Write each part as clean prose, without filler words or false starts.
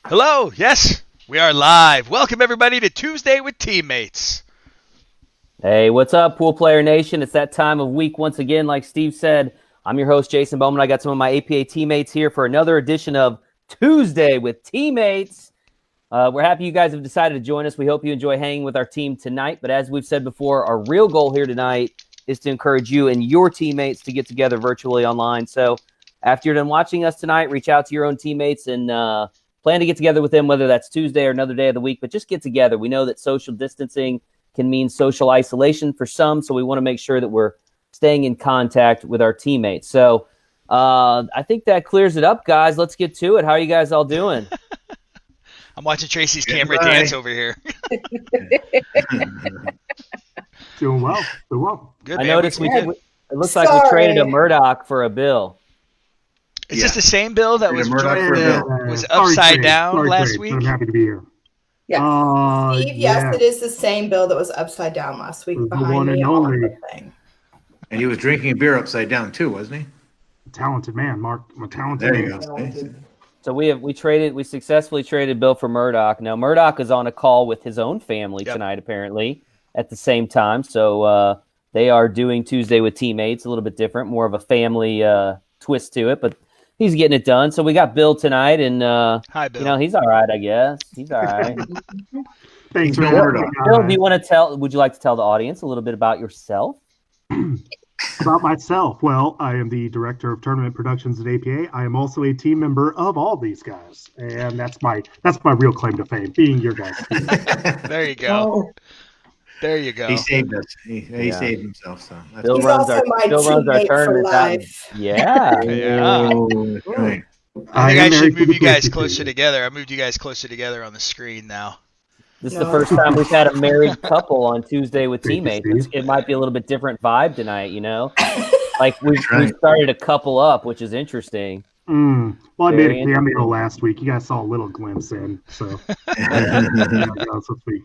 Hello, yes, we are live. Welcome everybody to Tuesday with Teammates. Hey, what's up, Pool Player Nation? It's that time of week once again. Like Steve said, I'm your host, Jason Bowman. I got some of my APA teammates here for another edition of Tuesday with Teammates. We're happy you guys have decided to join us. We hope you enjoy hanging with our team tonight. But as we've said before, our real goal here tonight is to encourage you and your teammates to get together virtually online. So after you're done watching us tonight, reach out to your own teammates and plan to get together with them, whether that's Tuesday or another day of the week. But just get together. We know that social distancing can mean social isolation for some, so we want to make sure that we're staying in contact with our teammates. So I think that clears it up, guys. Let's get to it. How are you guys all doing? I'm watching Tracy's camera dance over here. Doing well. Good, I man. noticed it looks like we Sorry. traded a Murdoch for a Bill. Is this the same bill that was Sorry, upside Trey. down Sorry, last Trey, week? but I'm happy to be here. Yeah. Steve, yes, yeah. it is the same bill that was upside down last week The behind one me and on only. the thing. And he was drinking beer upside down too, wasn't he? Talented man, Mark. I'm a talented There you man. go. So we successfully traded Bill for Murdoch. Now Murdoch is on a call with his own family tonight, apparently, at the same time. So they are doing Tuesday with Teammates, a little bit different, more of a family twist to it, but he's getting it done. So we got Bill tonight, and Hi, Bill. you know, he's all right, I guess. He's all right. Thanks Bill for having Murdoch. me, Bill, do you want to would you like to tell the audience a little bit about yourself? About myself. Well, I am the director of tournament productions at APA. I am also a team member of all these guys, and that's my real claim to fame, being your guys' team. There you go. There you go. He saved us. He saved himself. So that's Bill He's runs also my teammate for tournaments out. life. Yeah. Yeah. Oh, that's right. I think I am should married to move the you guys PlayStation. closer together. I moved you guys closer together on the screen now. This is No. the first time we've had a married couple on Tuesday with Thank you, Teammates. Steve. It might be a little bit different vibe tonight, you know? Like we've That's right. started a couple up, which is interesting. Well, I Very made a cameo last week. You guys saw a little glimpse in, so this week.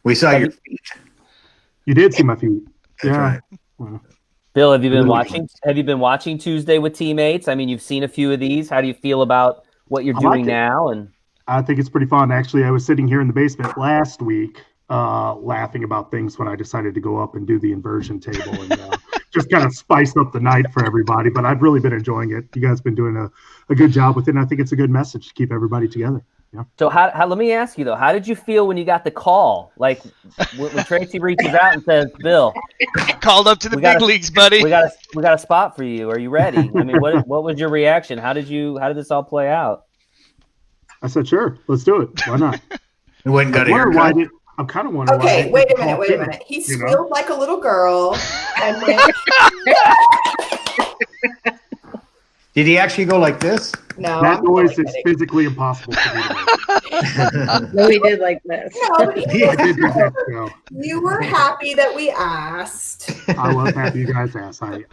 We saw your feet. You did see my feet. That's Yeah. right. Bill, have you been Really? watching? Have you been watching Tuesday with Teammates? I mean, you've seen a few of these. How do you feel about what you're I doing like it. now? And I think it's pretty fun. Actually, I was sitting here in the basement last week laughing about things when I decided to go up and do the inversion table and just kind of spice up the night for everybody. But I've really been enjoying it. You guys have been doing a good job with it, and I think it's a good message to keep everybody together. Yeah. so, how? Let me ask you though, how did you feel when you got the call? Like when Tracy reaches out and says, "Bill, Called up to the We big gotta- leagues, buddy. we got a spot for you. Are you ready?" I mean, what was your reaction? How did this all play out? I said, sure, let's do it. Why not? He went and got a haircut. I'm kind of wondering why. Okay, they wait a called minute. Bill, He you know? squealed like a little girl, and then Did he actually go like this? no, That I'm noise totally is kidding. physically impossible for me to make. No, he did like this. No, but Yeah, I did do that, so you were happy that we asked. I was happy you guys asked. I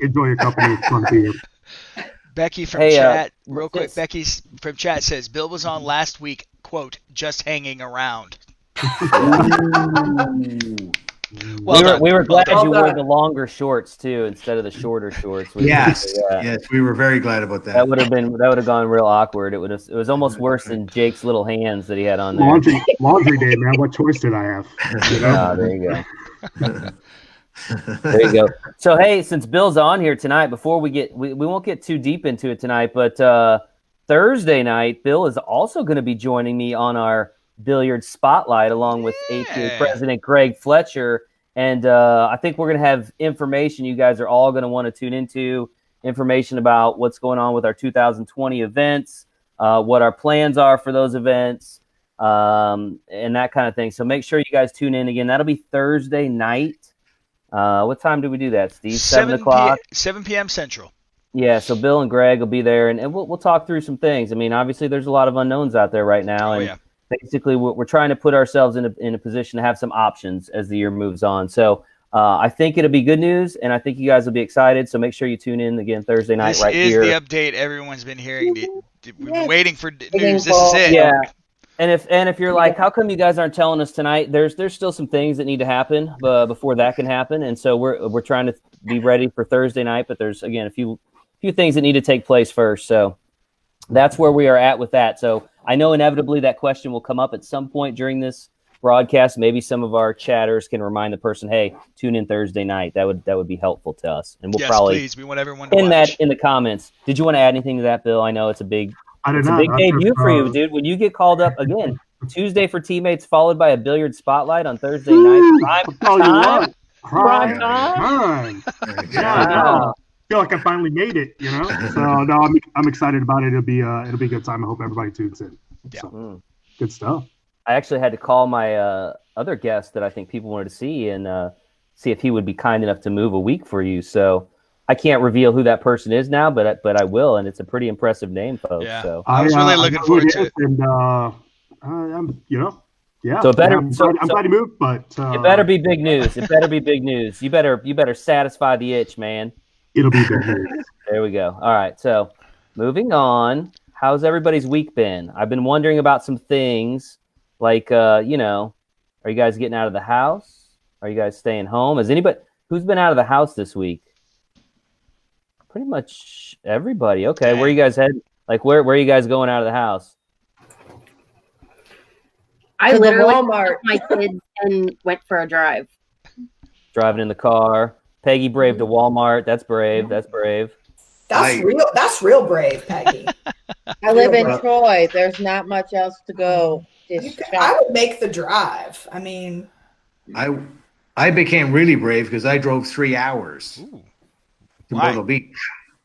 enjoy your company. It's fun to be here. Becky from Hey, chat, real quick. yes. Becky's from chat says Bill was on last week. Quote, just hanging around. Well done. We were glad Well you wore done. the longer shorts too instead of the shorter shorts. Yes. Yeah. Yes, we were very glad about that. That would have gone real awkward. It was almost worse than Jake's little hands that he had on there. Laundry day, man. What choice did I have? You know? Ah, there you go. There you go. So hey, since Bill's on here tonight, before we won't get too deep into it tonight, but Thursday night, Bill is also going to be joining me on our Billiard Spotlight along with APA Yeah. President Greg Fletcher. And I think we're going to have information you guys are all going to want to tune into, information about what's going on with our 2020 events, what our plans are for those events, and that kind of thing. So make sure you guys tune in again. That'll be Thursday night. What time do we do that, Steve? 7 o'clock? 7 p.m. Central. Yeah, so Bill and Greg will be there, and we'll talk through some things. I mean, obviously, there's a lot of unknowns out there right now, and basically, we're trying to put ourselves in a position to have some options as the year moves on. So I think it'll be good news, and I think you guys will be excited. So make sure you tune in again Thursday night This right is here. the update everyone's been hearing. We've been waiting for news. This is it. Yeah. And if you're like, how come you guys aren't telling us tonight? There's still some things that need to happen before that can happen, and so we're trying to be ready for Thursday night. But there's again a few few things that need to take place first. So that's where we are at with that. So I know inevitably that question will come up at some point during this broadcast. Maybe some of our chatters can remind the person, hey, tune in Thursday night. That would be helpful to us. And we'll probably please. We want everyone to pin watch. that in the comments. Did you want to add anything to that, Bill? I know it's a big big debut for you, dude. When you get called up again, Tuesday for teammates, followed by a billiard spotlight on Thursday night. Prime time. Yeah, I feel like I finally made it, you know. So no, I'm excited about it. It'll be a good time. I hope everybody tunes in. Yeah. So, good stuff. I actually had to call my other guest that I think people wanted to see and see if he would be kind enough to move a week for you. So I can't reveal who that person is now, but I will, and it's a pretty impressive name, folks. Yeah. So I was really looking forward to it. And I'm, yeah. So I'm glad to move, but it better be big news. It better be big news. You better satisfy the itch, man. It'll be big news. There we go. All right. So moving on. How's everybody's week been? I've been wondering about some things like, are you guys getting out of the house? Are you guys staying home? Who's been out of the house this week? Pretty much everybody. Okay. Where are you guys heading? Like, where are you guys going out of the house? I To the literally Walmart. took my kids and went for a drive. Driving in the car. Peggy braved to Walmart. That's brave. That's brave. That's real brave, Peggy. I live in Troy. There's not much else to go. I would make the drive. I mean, I became really brave because I drove 3 hours to Why? Myrtle Beach.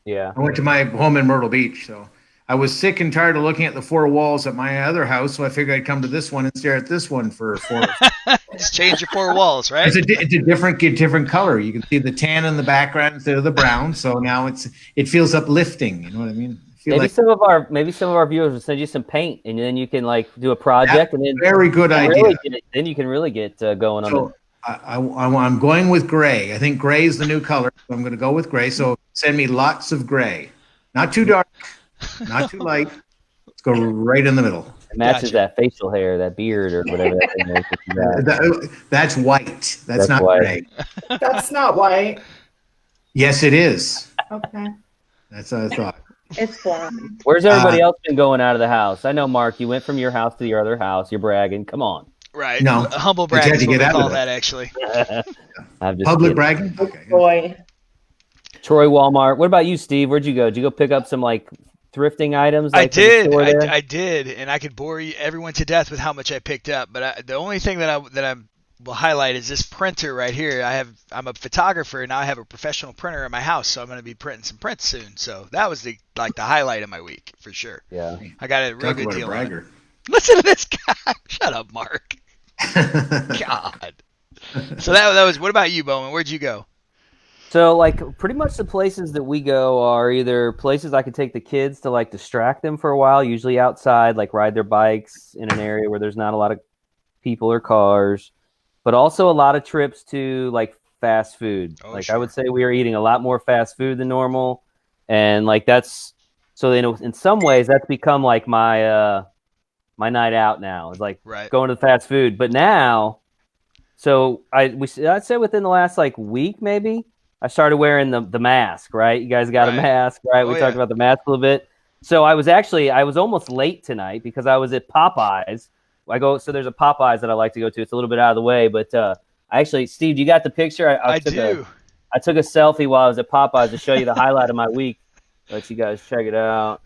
Yeah. I went to my home in Myrtle Beach, so I was sick and tired of looking at the four walls at my other house, so I figured I'd come to this one and stare at this one for 4 hours. Just change your four walls, right? It's a different color. You can see the tan in the background instead of the brown, so now it feels uplifting. You know what I mean? Maybe some of our viewers will send you some paint, and then you can do a project, and then very good idea. Then you can really get going on. So I'm going with gray. I think gray is the new color, so I'm going to go with gray. So send me lots of gray, not too dark, not too light. Let's go right in the middle. It matches that facial hair, that beard, or whatever that thing is that you got. That's white. That's not white. gray. that's not white. Yes, it is. Okay. That's what I thought. It's fun. Where's everybody else been going out of the house? I know, Mark, you went from your house to your other house. You're bragging. Come on. Right. No. A humble But you brag had is to what get we out of call it. that, actually. I'm just Public kidding. bragging? Okay. Boy. Troy, Walmart. What about you, Steve? Where'd you go? Did you go pick up some thrifting items? I from the did. store there? I did, and I could bore everyone to death with how much I picked up. But the only thing that I will highlight is this printer right here. I'm a photographer, and now I have a professional printer in my house, so I'm going to be printing some prints soon. So that was the highlight of my week for sure. Yeah. I got a real Talk good about a deal on it. bragger. Listen to this guy. Shut up, Mark. God. So that was. What about you, Bowman? Where'd you go? So, pretty much the places that we go are either places I could take the kids to, distract them for a while, usually outside, ride their bikes in an area where there's not a lot of people or cars, but also a lot of trips to, fast food. Oh, I would say we are eating a lot more fast food than normal, and, that's – so, in some ways, that's become, my my night out now. It's, Right. going to the fast food. But now – so, I'd say within the last, week maybe – I started wearing the mask, right? You guys got a mask, right? We talked about the mask a little bit. So I was almost late tonight because I was at Popeyes. So there's a Popeyes that I like to go to. It's a little bit out of the way, but Steve, you got the picture? I do. I took a selfie while I was at Popeyes to show you the highlight of my week. Let you guys check it out.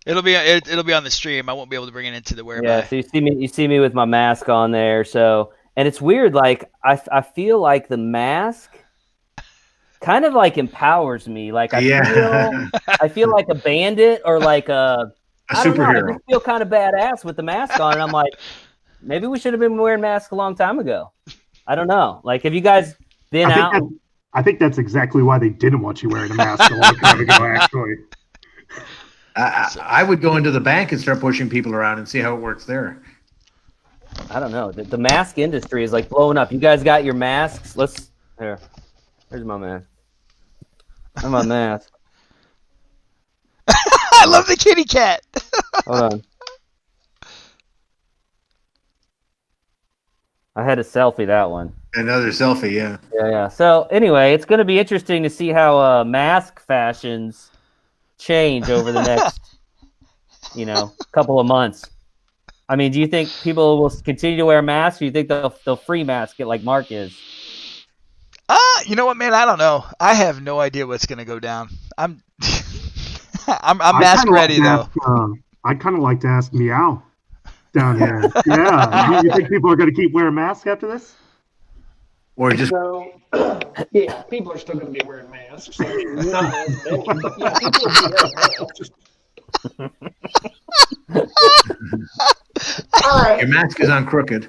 It'll be on the stream. I won't be able to bring it into the whereby. Yeah, so you see me with my mask on there. So, and it's weird. I feel like the mask kind of empowers me. I feel like a bandit or a superhero. I just feel kind of badass with the mask on, and I'm like, maybe we should have been wearing masks a long time ago. I don't know. Have you guys been out? I think that's exactly why they didn't want you wearing a mask a long time ago, actually. I would go into the bank and start pushing people around and see how it works there. I don't know. The mask industry is blowing up. You guys got your masks? Here's my mask. Where's my mask? I love the kitty cat. Hold on. I had a selfie, that one. Another selfie, yeah. Yeah. So anyway, it's going to be interesting to see how mask fashions change over the next, couple of months? I mean, do you think people will continue to wear masks, or do you think they'll free mask it like Mark is? You know what, man? I don't know. I have no idea what's going to go down. I'm mask ready, though. I'd kind of like to ask Meow down here. Yeah. You think people are going to keep wearing masks after this? Or just yeah, people are still going to be wearing masks. Not as many, but yeah, people will be wearing masks. All right. your mask is on crooked.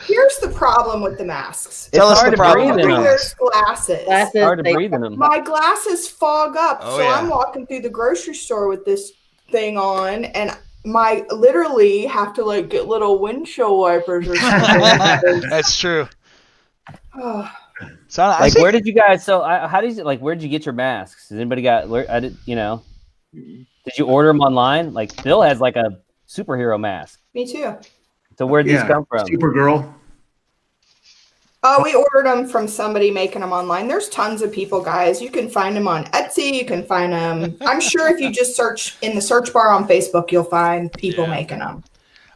Here's the problem with the masks. Tell us hard the to problem breathe with in the them. There's glasses. It's hard to breathe in them. My glasses fog up, Oh, so yeah. I'm walking through the grocery store with this thing on, and my literally have to like get little windshield wipers or something. That's true. Oh, So I Like, think, where did you guys? So, how did you like? Where did you get your masks? Has anybody got? Did you order them online? Like, Bill has like a superhero mask. me too. So where did these come from? Supergirl. Oh, we ordered them from somebody making them online. There's tons of people, guys. You can find them on Etsy. You can find them. I'm sure if you just search in the search bar on Facebook, you'll find people making them.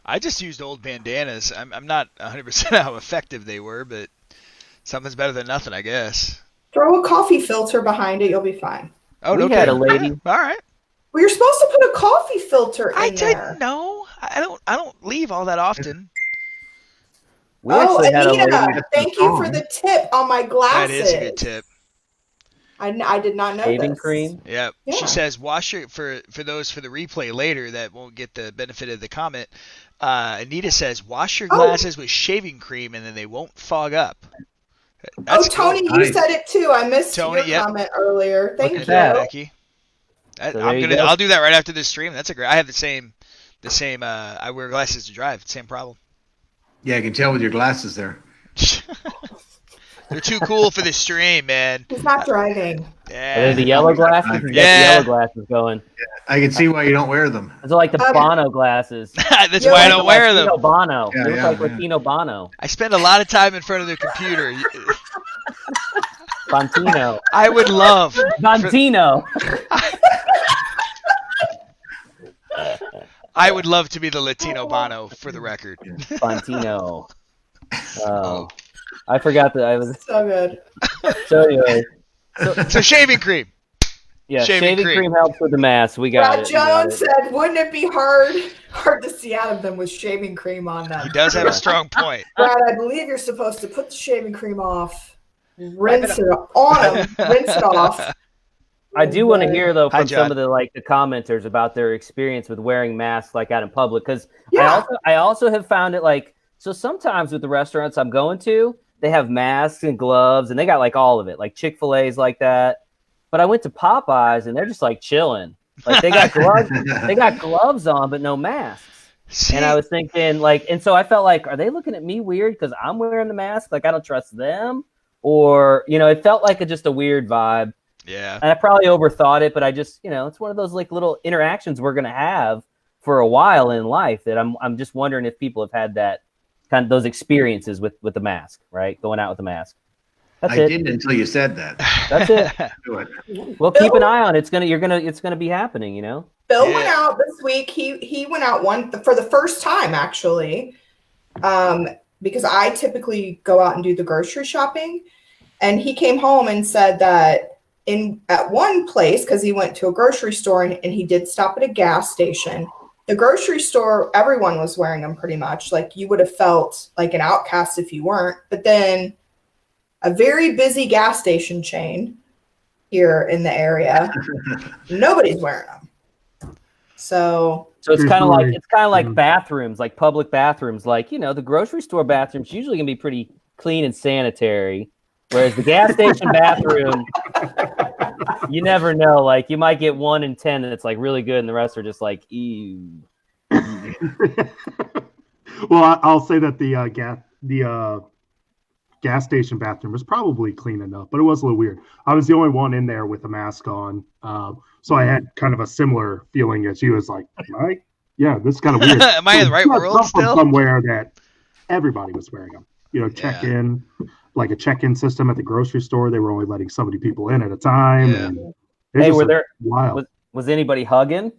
I just used old bandanas. I'm not 100% how effective they were, but something's better than nothing, I guess. Throw a coffee filter behind it. You'll be fine. Oh, We no had a kidding. lady. All right. Well, you're supposed to put a coffee filter in I there. didn't know. I don't leave all that often. We Oh, actually had a Anita, lady. thank you for the tip on my That glasses. is a good tip. I did not know Shaving this. cream. Yep. Yeah. She says wash your for those for the replay later that won't get the benefit of the comment. Anita says wash your glasses with shaving cream and then they won't fog up. That's Tony, cool. you said it too. I missed Tony, your yep. comment earlier. Thank Look you. at that, Becky. So there you go. I'll do that right after this stream. That's a great. I have the same. I wear glasses to drive. Same problem. Yeah, I can tell with your glasses there. They're too cool for this stream, man. He's not driving. Are they Yeah. the yellow glasses? You got the Yeah. yellow glasses going. I can see why you don't wear them. Those are like the Bono glasses. That's why I don't wear them. Latino Bono. Yeah, They look yeah, like yeah. Latino Bono. I spend a lot of time in front of the computer. Fontino. I would love. Fontino. I would love to be the Latino Bono for the record. Fontino. Oh. I forgot that I was. So good. So anyway. So shaving cream. Yeah, Shaving shaving cream. cream helps with the mask. We got Brad it. We got Jones it. said, "Wouldn't it be hard to see out of them with shaving cream on them?" He does have a strong point. Brad, I believe you're supposed to put the shaving cream off, rinse it on them, rinse it off. I do want to hear though Hi, from John. some of the commenters about their experience with wearing masks like out in public, because Yeah. I also have found it so sometimes with the restaurants I'm going to, they have masks and gloves and they got like all of it, like Chick-fil-A's like that. But I went to Popeyes and they're just like chilling, like they got gloves, they got gloves on but no masks. See, And I was thinking and so I felt like, are they looking at me weird because I'm wearing the mask? Like I don't trust them, or it felt like just a weird vibe. yeah. And I probably overthought it, but I just, it's one of those like little interactions we're gonna have for a while in life that I'm just wondering if people have had that kind of those experiences with the mask, right? Going out with the mask. That's I it. didn't until you said that. That's it. Do it. Well, keep an eye on it. It's gonna be happening. Bill Yeah. went out this week. He went out for the first time actually, because I typically go out and do the grocery shopping, and he came home and said that at one place, because he went to a grocery store and he did stop at a gas station. The grocery store, everyone was wearing them pretty much. Like you would have felt like an outcast if you weren't. But then a very busy gas station chain here in the area, nobody's wearing them. So it's kind of like Mhm. bathrooms, like public bathrooms, like the grocery store bathrooms usually can be pretty clean and sanitary, whereas the gas station bathroom, you never know. Like you might get 1 in 10 that's like really good, and the rest are just like ew. Well, I'll say that the gas station bathroom was probably clean enough, but it was a little weird. I was the only one in there with a mask on, so I had kind of a similar feeling as you. As like, this is kind of weird. Am I in the right So I world saw from still? somewhere that everybody was wearing them. Check-in, like a check-in system at the grocery store. They were only letting so many people in at a time. Yeah. And it's Hey, just were there wild. Was anybody hugging?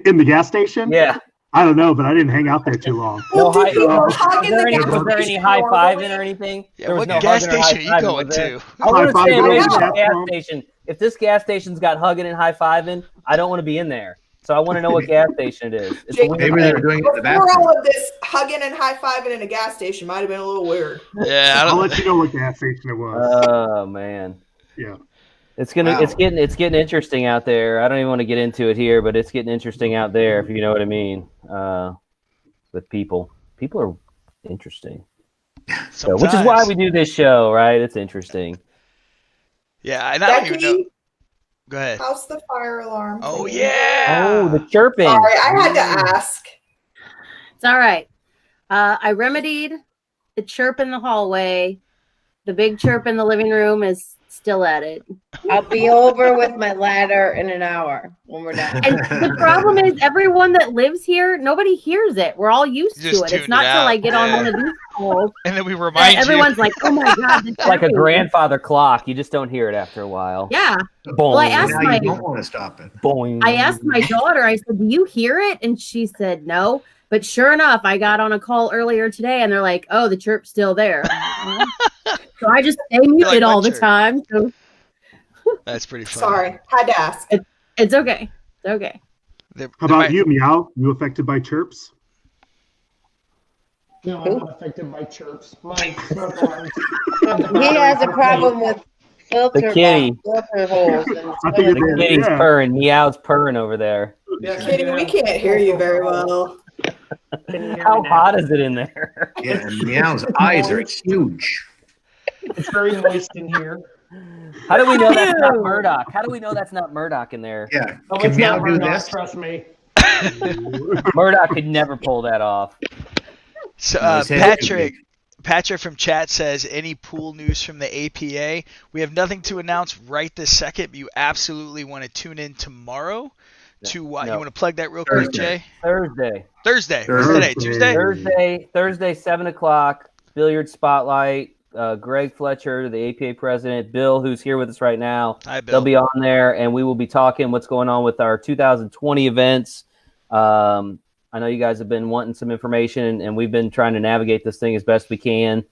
In the gas station? Yeah. I don't know, but I didn't hang out there too long. No Well, high, do people was, hug in there the any, gas was there any station high fiving normally? or anything? Yeah, There was what no gas hugging or station are you high-fiving, going was there? to? I want to High-fiving stay away in from the the gas gas pump. station. If this gas station's got hugging and high fiving, I don't want to be in there. So I want to know what gas station it is. It's a Jake, weird Maybe they were thing. doing it in the Before bathroom. all of this hugging and high fiving in a gas station might have been a little weird. Yeah, I I'll don't. let you know what gas station it was. Oh man. Yeah. It's getting interesting out there. I don't even want to get into it here, but it's getting interesting out there, if you know what I mean. With people. People are interesting. So, which is why Sometimes. we do this show, right? It's interesting. Yeah, and I don't even know. Becky, Go ahead. how's the fire alarm? Oh thing? yeah. Oh, the chirping. Sorry, I had to ask. It's all right. I remedied the chirp in the hallway. The big chirp in the living room is still at it. I'll be over with my ladder in an hour when we're done. And the problem is, everyone that lives here, nobody hears it. We're all used Just to it. tuned It's not it till out. I get on Yeah. one of these calls And then we that remind everyone's you. like, "Oh my god!" It's like a grandfather clock. You just don't hear it after a while. Yeah. Boing, Well, I asked Now you don't want to stop it. boing. I asked my daughter. I said, "Do you hear it?" And she said, "No." But sure enough, I got on a call earlier today, and they're like, "Oh, the chirp's still there." So I just stay muted like, all what the chirp? time. So That's pretty funny. Sorry, had to ask. it's okay. It's okay. How about you, Meow? You affected by chirps? No, I'm not affected by chirps. My smoke alarms. He has a problem with filter kitty. filter holes. And I think The it is. kitty's Yeah. purring. Meow's purring over there. Yeah, Kitty, we can't hear you very well. Can you hear How me now? hot is it in there? Yeah, and Meow's eyes are huge. It's very moist in here. How do we know that's not Murdoch? How do we know that's not Murdoch in there? Yeah. Oh, Can it's Meow not do Murdoch, this? trust me. Murdoch could never pull that off. So No, his head could Patrick from chat says, any pool news from the APA? We have nothing to announce right this second, but you absolutely want to tune in tomorrow to watch. No. You want to plug that real quick, Thursday. Jay? Thursday. Thursday. What's Thursday. today? Tuesday? Thursday, 7 o'clock, Billiard Spotlight. Greg Fletcher, the APA president, Bill, who's here with us right now. Hi, Bill. They'll be on there, and we will be talking what's going on with our 2020 events. I know you guys have been wanting some information, and we've been trying to navigate this thing as best we can.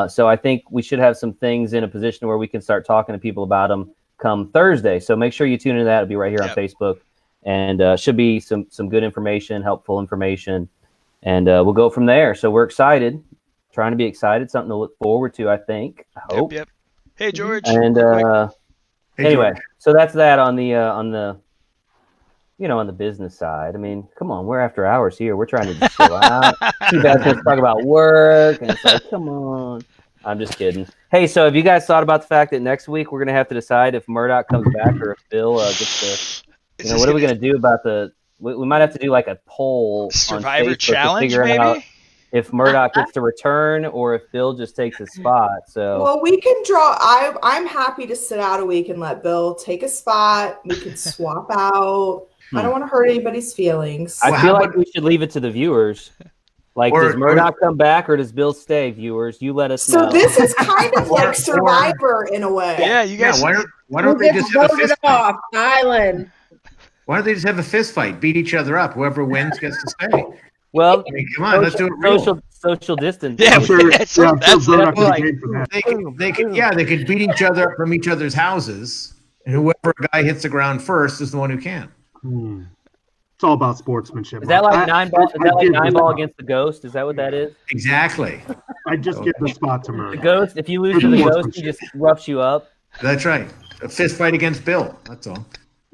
So I think we should have some things in a position where we can start talking to people about them come Thursday. So make sure you tune into that. It'll be right here on Facebook, and should be some good information, helpful information, and we'll go from there. So we're excited. Trying to be excited, something to look forward to, I think. I hope. Yep. Hey, George. And real quick. Hey, anyway, George. so that's that on the on the business side. I mean, come on, we're after hours here. We're trying to just chill out. You guys just talk about work, and it's like, come on. I'm just kidding. Hey, so have you guys thought about the fact that next week we're gonna have to decide if Murdoch comes back or if Bill gets the? What are we gonna do about the? We might have to do like a poll Survivor on Facebook challenge, to figure out maybe? if Murdoch gets to return or if Bill just takes his spot. So Well, we can draw. I'm happy to sit out a week and let Bill take a spot. We could swap out. I don't want to hurt anybody's feelings. I Well, feel how like about- we should leave it to the viewers. Like, Or- does Murdoch come back or does Bill stay, viewers? You let us So know. this is kind of Or- like Survivor in a way. Yeah, you Yeah, guys. why Who don't they gets just have a voted fist fight? off? Island. Why don't they just have a fist fight, beat each other up? Whoever wins gets to stay. Well, I mean, come on, let's do it real. social distance. Yeah, I'm sure, that's- yeah, I'm sure that's Murdoch like- would be game for that. They could beat each other up from each other's houses, and whoever guy hits the ground first is the one who can. It's all about sportsmanship. Is that like I- nine ball? Is that I'd like give nine the- ball against the ghost? Is that what that is? Exactly. I'd just give the spot to The Murdoch. ghost. If you lose to the ghost, he just roughs you up. That's right. A fist fight against Bill. That's all.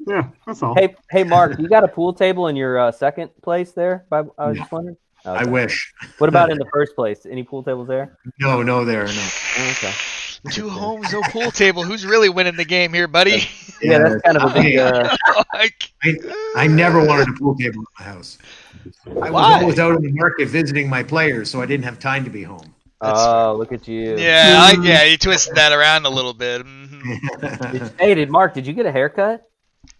Yeah, that's all. Hey, Mark, you got a pool table in your second place there? I was just wondering. I Okay. wish. What about in the first place? Any pool tables there? No, no, no. Okay. 2 homes, no pool table. Who's really winning the game here, buddy? Yeah, that's kind of a big. Like, I never wanted a pool table in my house. I was Why? always out in the market visiting my players, so I didn't have time to be home. Oh, look at you. yeah, you twisted that around a little bit. Mhm. Hey, Mark, did you get a haircut?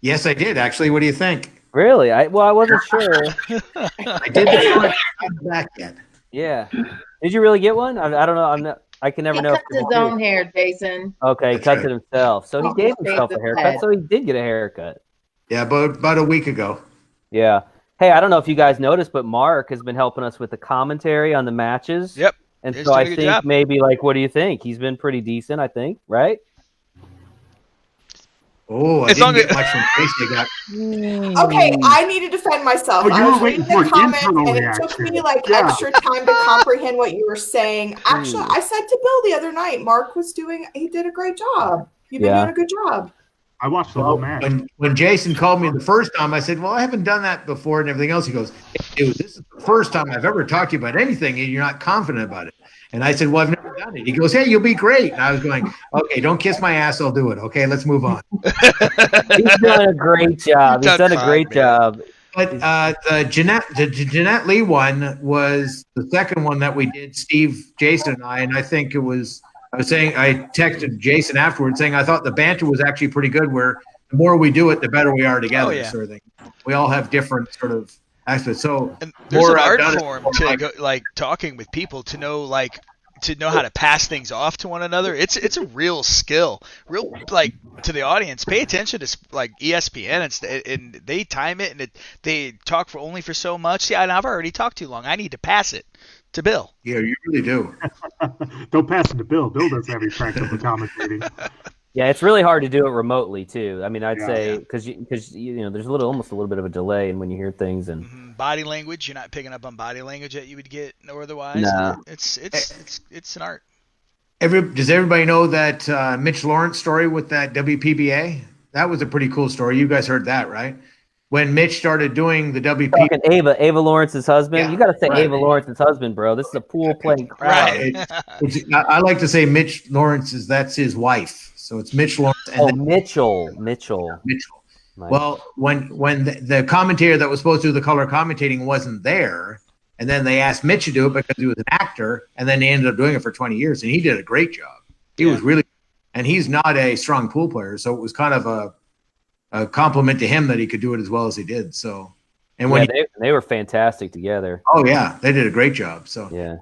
Yes, I did. Actually, what do you think? Really? I wasn't sure. I did the front, not the back yet. Yeah. Did you really get one? I don't know. I can never He know. cuts his own hair, Jason. Okay, he That's cuts right. it himself. So he Oh, gave he himself shaved a his haircut. head. So he did get a haircut. Yeah, about a week ago. Yeah. Hey, I don't know if you guys noticed, but Mark has been helping us with the commentary on the matches. Yep. And He's so doing I a good think job. maybe what do you think? He's been pretty decent, I think, right? Oh, I As long didn't get as- much from Tracy. Got Okay, I need to defend myself. Oh, you I were was waiting reading for the an comments, internal and it took reaction. me like Yeah. extra time to comprehend what you were saying. Actually, I said to Bill the other night, Mark he did a great job. You've been doing a good job. I watched the whole match. when Jason called me the first time, I said, "Well, I haven't done that before," and everything else. He goes, "Hey, dude, this is the first time I've ever talked to you about anything, and you're not confident about it." And I said, "Well, I've never done it." He goes, "Hey, you'll be great." And I was going, "Okay, don't kiss my ass. I'll do it. Okay, let's move on." He's done a great job. He's done a great job. But the Jeanette Lee one was the second one that we did, Steve, Jason, and I. And I think it was. I texted Jason afterwards saying I thought the banter was actually pretty good. Where the more we do it, the better we are together, sort of thing. We all have different sort of aspects. So And there's an art done it form before, to go, like talking with people to know how to pass things off to one another. It's a real skill. Real like to the audience. Pay attention to like ESPN and they time it and they talk only for so much. Yeah, and I've already talked too long. I need to pass it to Bill. Yeah, you really do. Don't pass it to Bill. Bill doesn't have any practice with commentating. Yeah, it's really hard to do it remotely too. I mean, I'd Yeah. say because there's almost a little bit of a delay in when you hear things and Body language. You're not picking up on body language that you would get or otherwise. No. It's an art. Does everybody know that Mitch Lawrence story with that WPBA? That was a pretty cool story. You guys heard that, right? When Mitch started doing the WPBA. Talking Ava Lawrence's husband. Yeah, You got to say right. Ava Lawrence's husband, bro. This is a pool playing crowd. Right. I like to say Mitch Lawrence that's his wife. So it's Mitch Lawrence and then Mitchell. Mitchell. Nice. Well, when the commentator that was supposed to do the color commentating wasn't there, and then they asked Mitch to do it because he was an actor, and then they ended up doing it for 20 years, and he did a great job. He was really, and he's not a strong pool player, so it was kind of a compliment to him that he could do it as well as he did. So, and when they were fantastic together. oh yeah, they did a great job. So Yeah.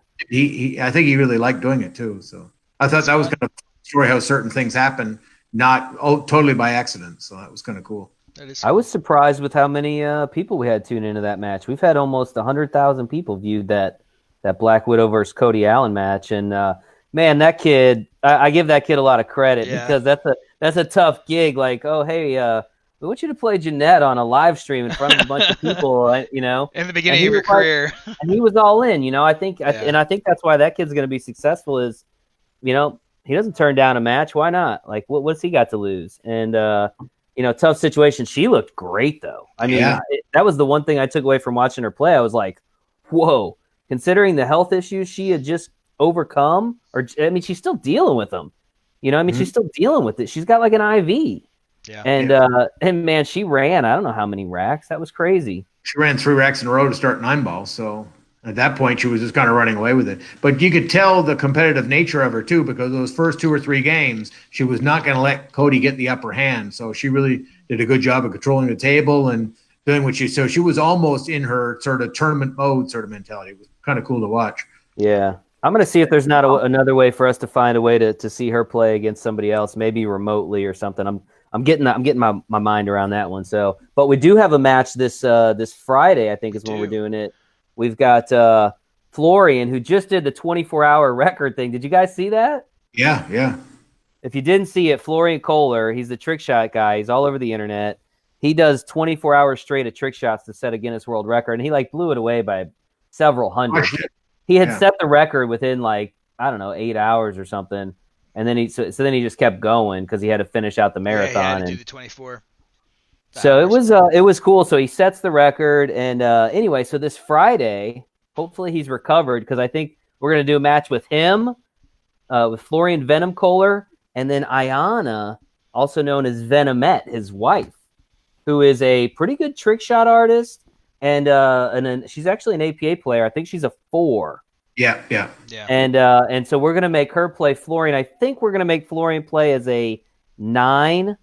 I think he really liked doing it too. So I thought that was kind of a story how certain things happen, not totally by accident. So that was kind of cool. I was surprised with how many people we had tune into that match. We've had almost 100,000 people viewed that Black Widow versus Cody Allen match, and man, that kid, I give that kid a lot of credit because that's a tough gig. Like, oh hey, we want you to play Jeanette on a live stream in front of a bunch of people, you know, in the beginning of your career, and he was all in. You know, I think that's why that kid's going to be successful. Is he doesn't turn down a match. Why not? Like, what's he got to lose? And tough situation. She looked great, though. I mean, that was the one thing I took away from watching her play. I was like, whoa, considering the health issues she had just overcome, she's still dealing with them. She's still dealing with it. She's got like an IV. Yeah. And man, she ran, I don't know how many racks. That was crazy. She ran 3 racks in a row to start 9 ball. So at that point, she was just kind of running away with it. But you could tell the competitive nature of her, too, because those first 2 or 3 games, she was not going to let Cody get the upper hand. So she really did a good job of controlling the table and doing what so she was almost in her sort of tournament mode sort of mentality. It was kind of cool to watch. Yeah. I'm going to see if there's not another way for us to find a way to see her play against somebody else, maybe remotely or something. I'm getting my mind around that one. So, but we do have a match this Friday, I think is when we're doing it. We've got Florian, who just did the 24-hour record thing. Did you guys see that? Yeah. If you didn't see it, Florian Kohler, he's the trick shot guy. He's all over the internet. He does 24 hours straight of trick shots to set a Guinness World Record, and he blew it away by several hundred. He had set the record within 8 hours or something, and then then he just kept going because he had to finish out the marathon. Yeah, he had to do the 24. So it was cool. So he sets the record, and anyway, so this Friday, hopefully he's recovered because I think we're gonna do a match with him, with Florian Venom Kohler, and then Ayana, also known as Venomette, his wife, who is a pretty good trick shot artist, and then she's actually an APA player. I think she's a 4. Yeah. And so we're gonna make her play Florian. I think we're gonna make Florian play as a 9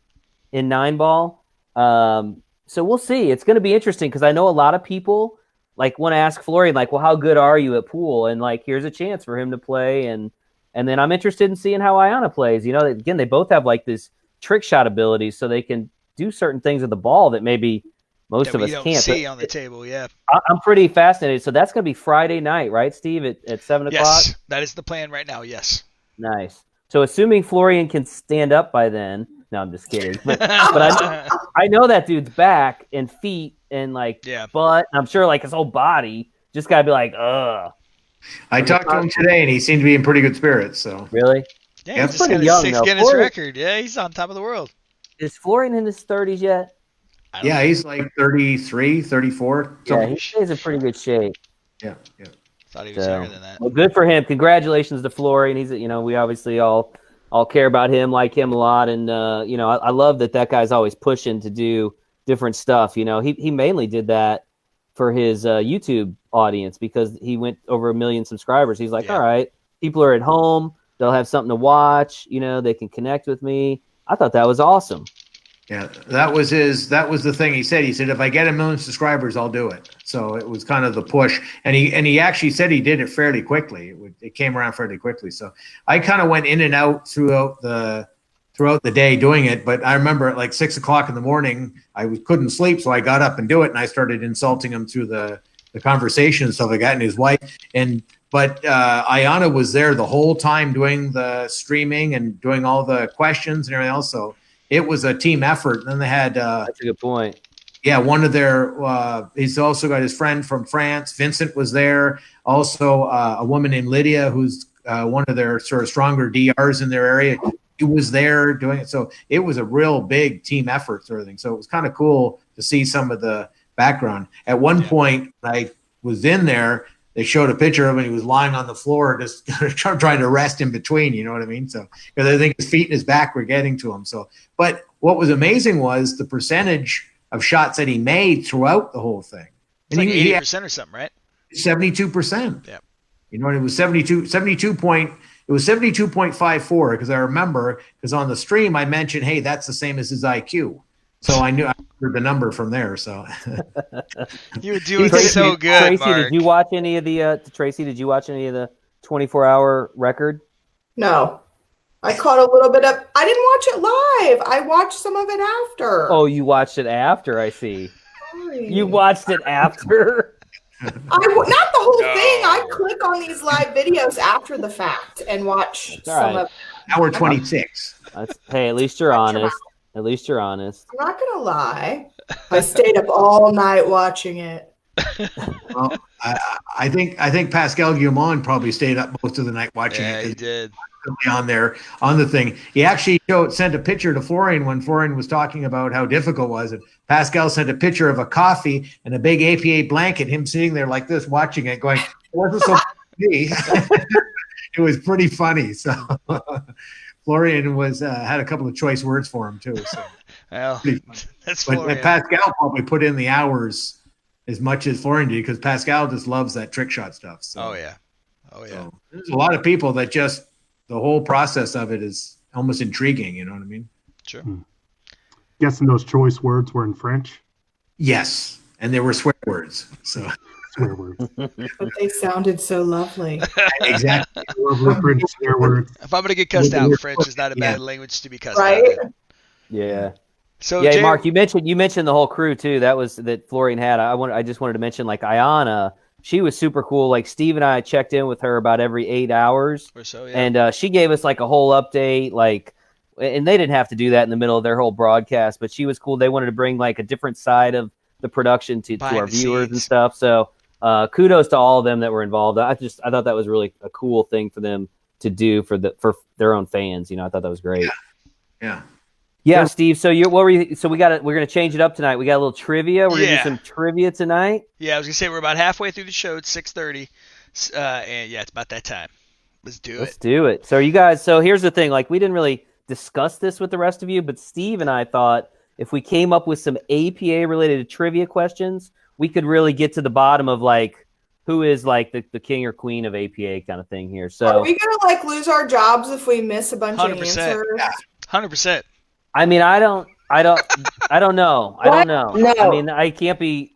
in 9 ball. So we'll see. It's gonna be interesting because I know a lot of people want to ask Florian well, how good are you at pool? And here's a chance for him to play. And then I'm interested in seeing how Ayana plays. Again, they both have this trick shot abilities, so they can do certain things with the ball that maybe most That of we us don't can't. see But on the table. Yeah. I'm pretty fascinated. So that's going to be Friday night, right, Steve, at 7 o'clock? Yes, that is the plan right now. Yes. Nice. So assuming Florian can stand up by then. No, I'm just kidding. But I know that dude's back and feet and like butt. I'm sure like his whole body just got to be like, ugh. I talked to him today, and he seemed to be in pretty good spirits. So really, yeah, he's he's pretty got young. his 6th Though. Guinness Florian, record. Yeah, he's on top of the world. is Florian in his 30s yet? Yeah, he's like 33, 34. Yeah, he stays in pretty good shape. Yeah. Thought he was younger than that. Well, good for him. Congratulations to Florian. He's, we obviously all care about him, like him a lot, and I love that guy's always pushing to do different stuff. He mainly did that for his YouTube audience because he went over 1 million subscribers. He's like, all right, people are at home, they'll have something to watch. They can connect with me. I thought that was awesome. Yeah, that was the thing he said. He said, if I get 1 million subscribers, I'll do it. So it was kind of the push. And he actually said he did it fairly quickly. It came around fairly quickly. So I kind of went in and out throughout the day doing it. But I remember at like 6 o'clock in the morning, I couldn't sleep. So I got up and do it. And I started insulting him through the conversation and stuff like that, and his wife. But Ayana was there the whole time doing the streaming and doing all the questions and everything else. So it was a team effort. And then they had that's a good point. Yeah, one of their he's also got his friend from France, Vincent, was there. Also, a woman named Lydia, who's one of their sort of stronger DRs in their area. He was there doing it. So it was a real big team effort sort of thing. So it was kind of cool to see some of the background. At one point, I was in there. They showed a picture of him. He was lying on the floor, just trying to rest in between. You know what I mean? So, because I think his feet and his back were getting to him. So, but what was amazing was the percentage of shots that he made throughout the whole thing. It's like 80% or something, right? 72%. Yeah. You know, and it was 72.54 because I remember because on the stream I mentioned, hey, that's the same as his IQ. So I heard the number from there. So you were doing so good, Tracy, Mark. did you watch any of the 24-hour record? No. I caught a little bit of. I didn't watch it live. I watched some of it after. Oh, you watched it after, I see. Sorry. You watched it after? Not the whole thing. I click on these live videos after the fact and watch some of it. Hour 26. Hey, at least you're honest. At least you're honest. I'm not going to lie. I stayed up all night watching it. Well, I think Pascal Guillemot probably stayed up most of the night watching it. Yeah, he did. On the thing. He actually sent a picture to Florian when Florian was talking about how difficult it was. And Pascal sent a picture of a coffee and a big APA blanket, him sitting there like this, watching it, going, it wasn't so bad for me. It was pretty funny. So Florian had a couple of choice words for him too. So well, that's Florian. But Pascal probably put in the hours as much as Florian did because Pascal just loves that trick shot stuff. So, Oh yeah. So there's a lot of people that just the whole process of it is almost intriguing. You know what I mean? Sure. Guessing those choice words were in French. Yes, and they were swear words. So swear words. But they sounded so lovely. Exactly. Lovely French swear words. If I'm gonna get cussed out, French is not a bad language to be cussed out. Yeah. So yeah, Mark, you mentioned the whole crew too. That Florian had. I just wanted to mention like Ayana. She was super cool. Like Steve and I checked in with her about every 8 hours or so, yeah. And she gave us like a whole update. Like, and they didn't have to do that in the middle of their whole broadcast, but she was cool. They wanted to bring like a different side of the production to our viewers and stuff. So kudos to all of them that were involved. I thought that was really a cool thing for them to do for their own fans. I thought that was great. Yeah, Steve. So we're gonna change it up tonight. We got a little trivia. We're gonna do some trivia tonight. Yeah, I was gonna say we're about halfway through the show. It's 6:30, and yeah, it's about that time. Let's do it. So you guys. So here's the thing. Like we didn't really discuss this with the rest of you, but Steve and I thought if we came up with some APA related trivia questions, we could really get to the bottom of like who is like the king or queen of APA kind of thing here. So are we gonna like lose our jobs if we miss a bunch of answers? 100%. I mean, I don't know. I don't know. No. I mean, I can't be,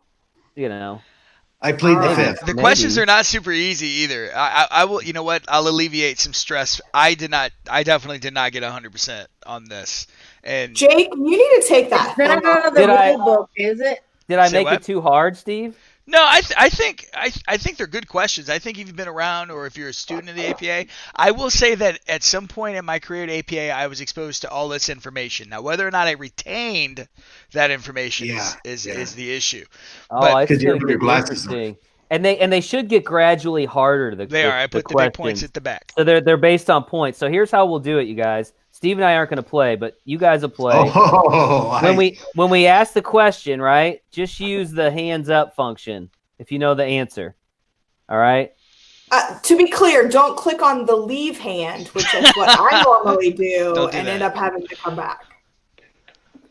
I plead the fifth. The questions are not super easy either. I will. You know what? I'll alleviate some stress. I definitely did not get 100% on this. And Jake, you need to take that. It's not out of the rule book, is it? Did I Say make what? it too hard, Steve? no, I think they're good questions. I think if you've been around or if you're a student of the APA, I will say that at some point in my career at APA, I was exposed to all this information. Now, whether or not I retained that information is the issue. Oh, But- I Because see. you have your glasses on. Interesting. And they should get gradually harder. They are. I put the big points at the back. So they're based on points. So here's how we'll do it, you guys. Steve and I aren't going to play, but you guys will play. When we ask the question, right? Just use the hands up function if you know the answer. All right. To be clear, don't click on the leave hand, which is what I normally do, Don't do and that. end up having to come back.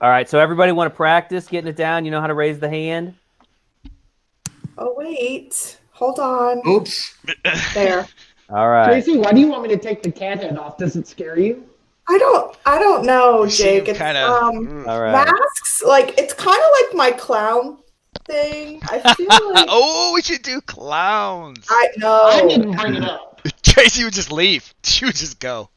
All right. So everybody want to practice getting it down? You know how to raise the hand? Oh wait, hold on. Oops. There. All right. Tracy, why do you want me to take the cat head off? Does it scare you? I don't know, You Jake. seem It's kinda- All right. masks. Like it's kind of like my clown thing. I feel like Oh, we should do clowns. I I know. didn't bring it up. Tracy would just leave. She would just go.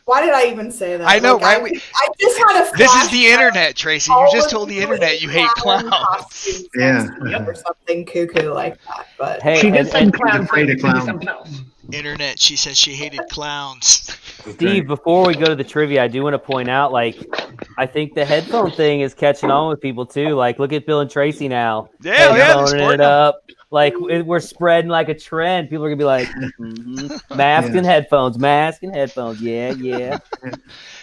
Why did I even say that? I know, Like, right? I just had a. This is the flashback internet, Tracy. You all just of told the you internet you hate clown clowns. costumes Yeah. next to me or something cuckoo like that. But Hey, She and, just said and clown. afraid of It could be clowns. something else. Internet, she said she hated clowns. Steve, before we go to the trivia, I do want to point out, like, I think the headphone thing is catching on with people too. Like, look at Bill and Tracy now. Yeah, they're Headphoning sporting it them. up. Like, we're spreading like a trend. People are gonna be like, mask and headphones, mask and headphones. Yeah, yeah.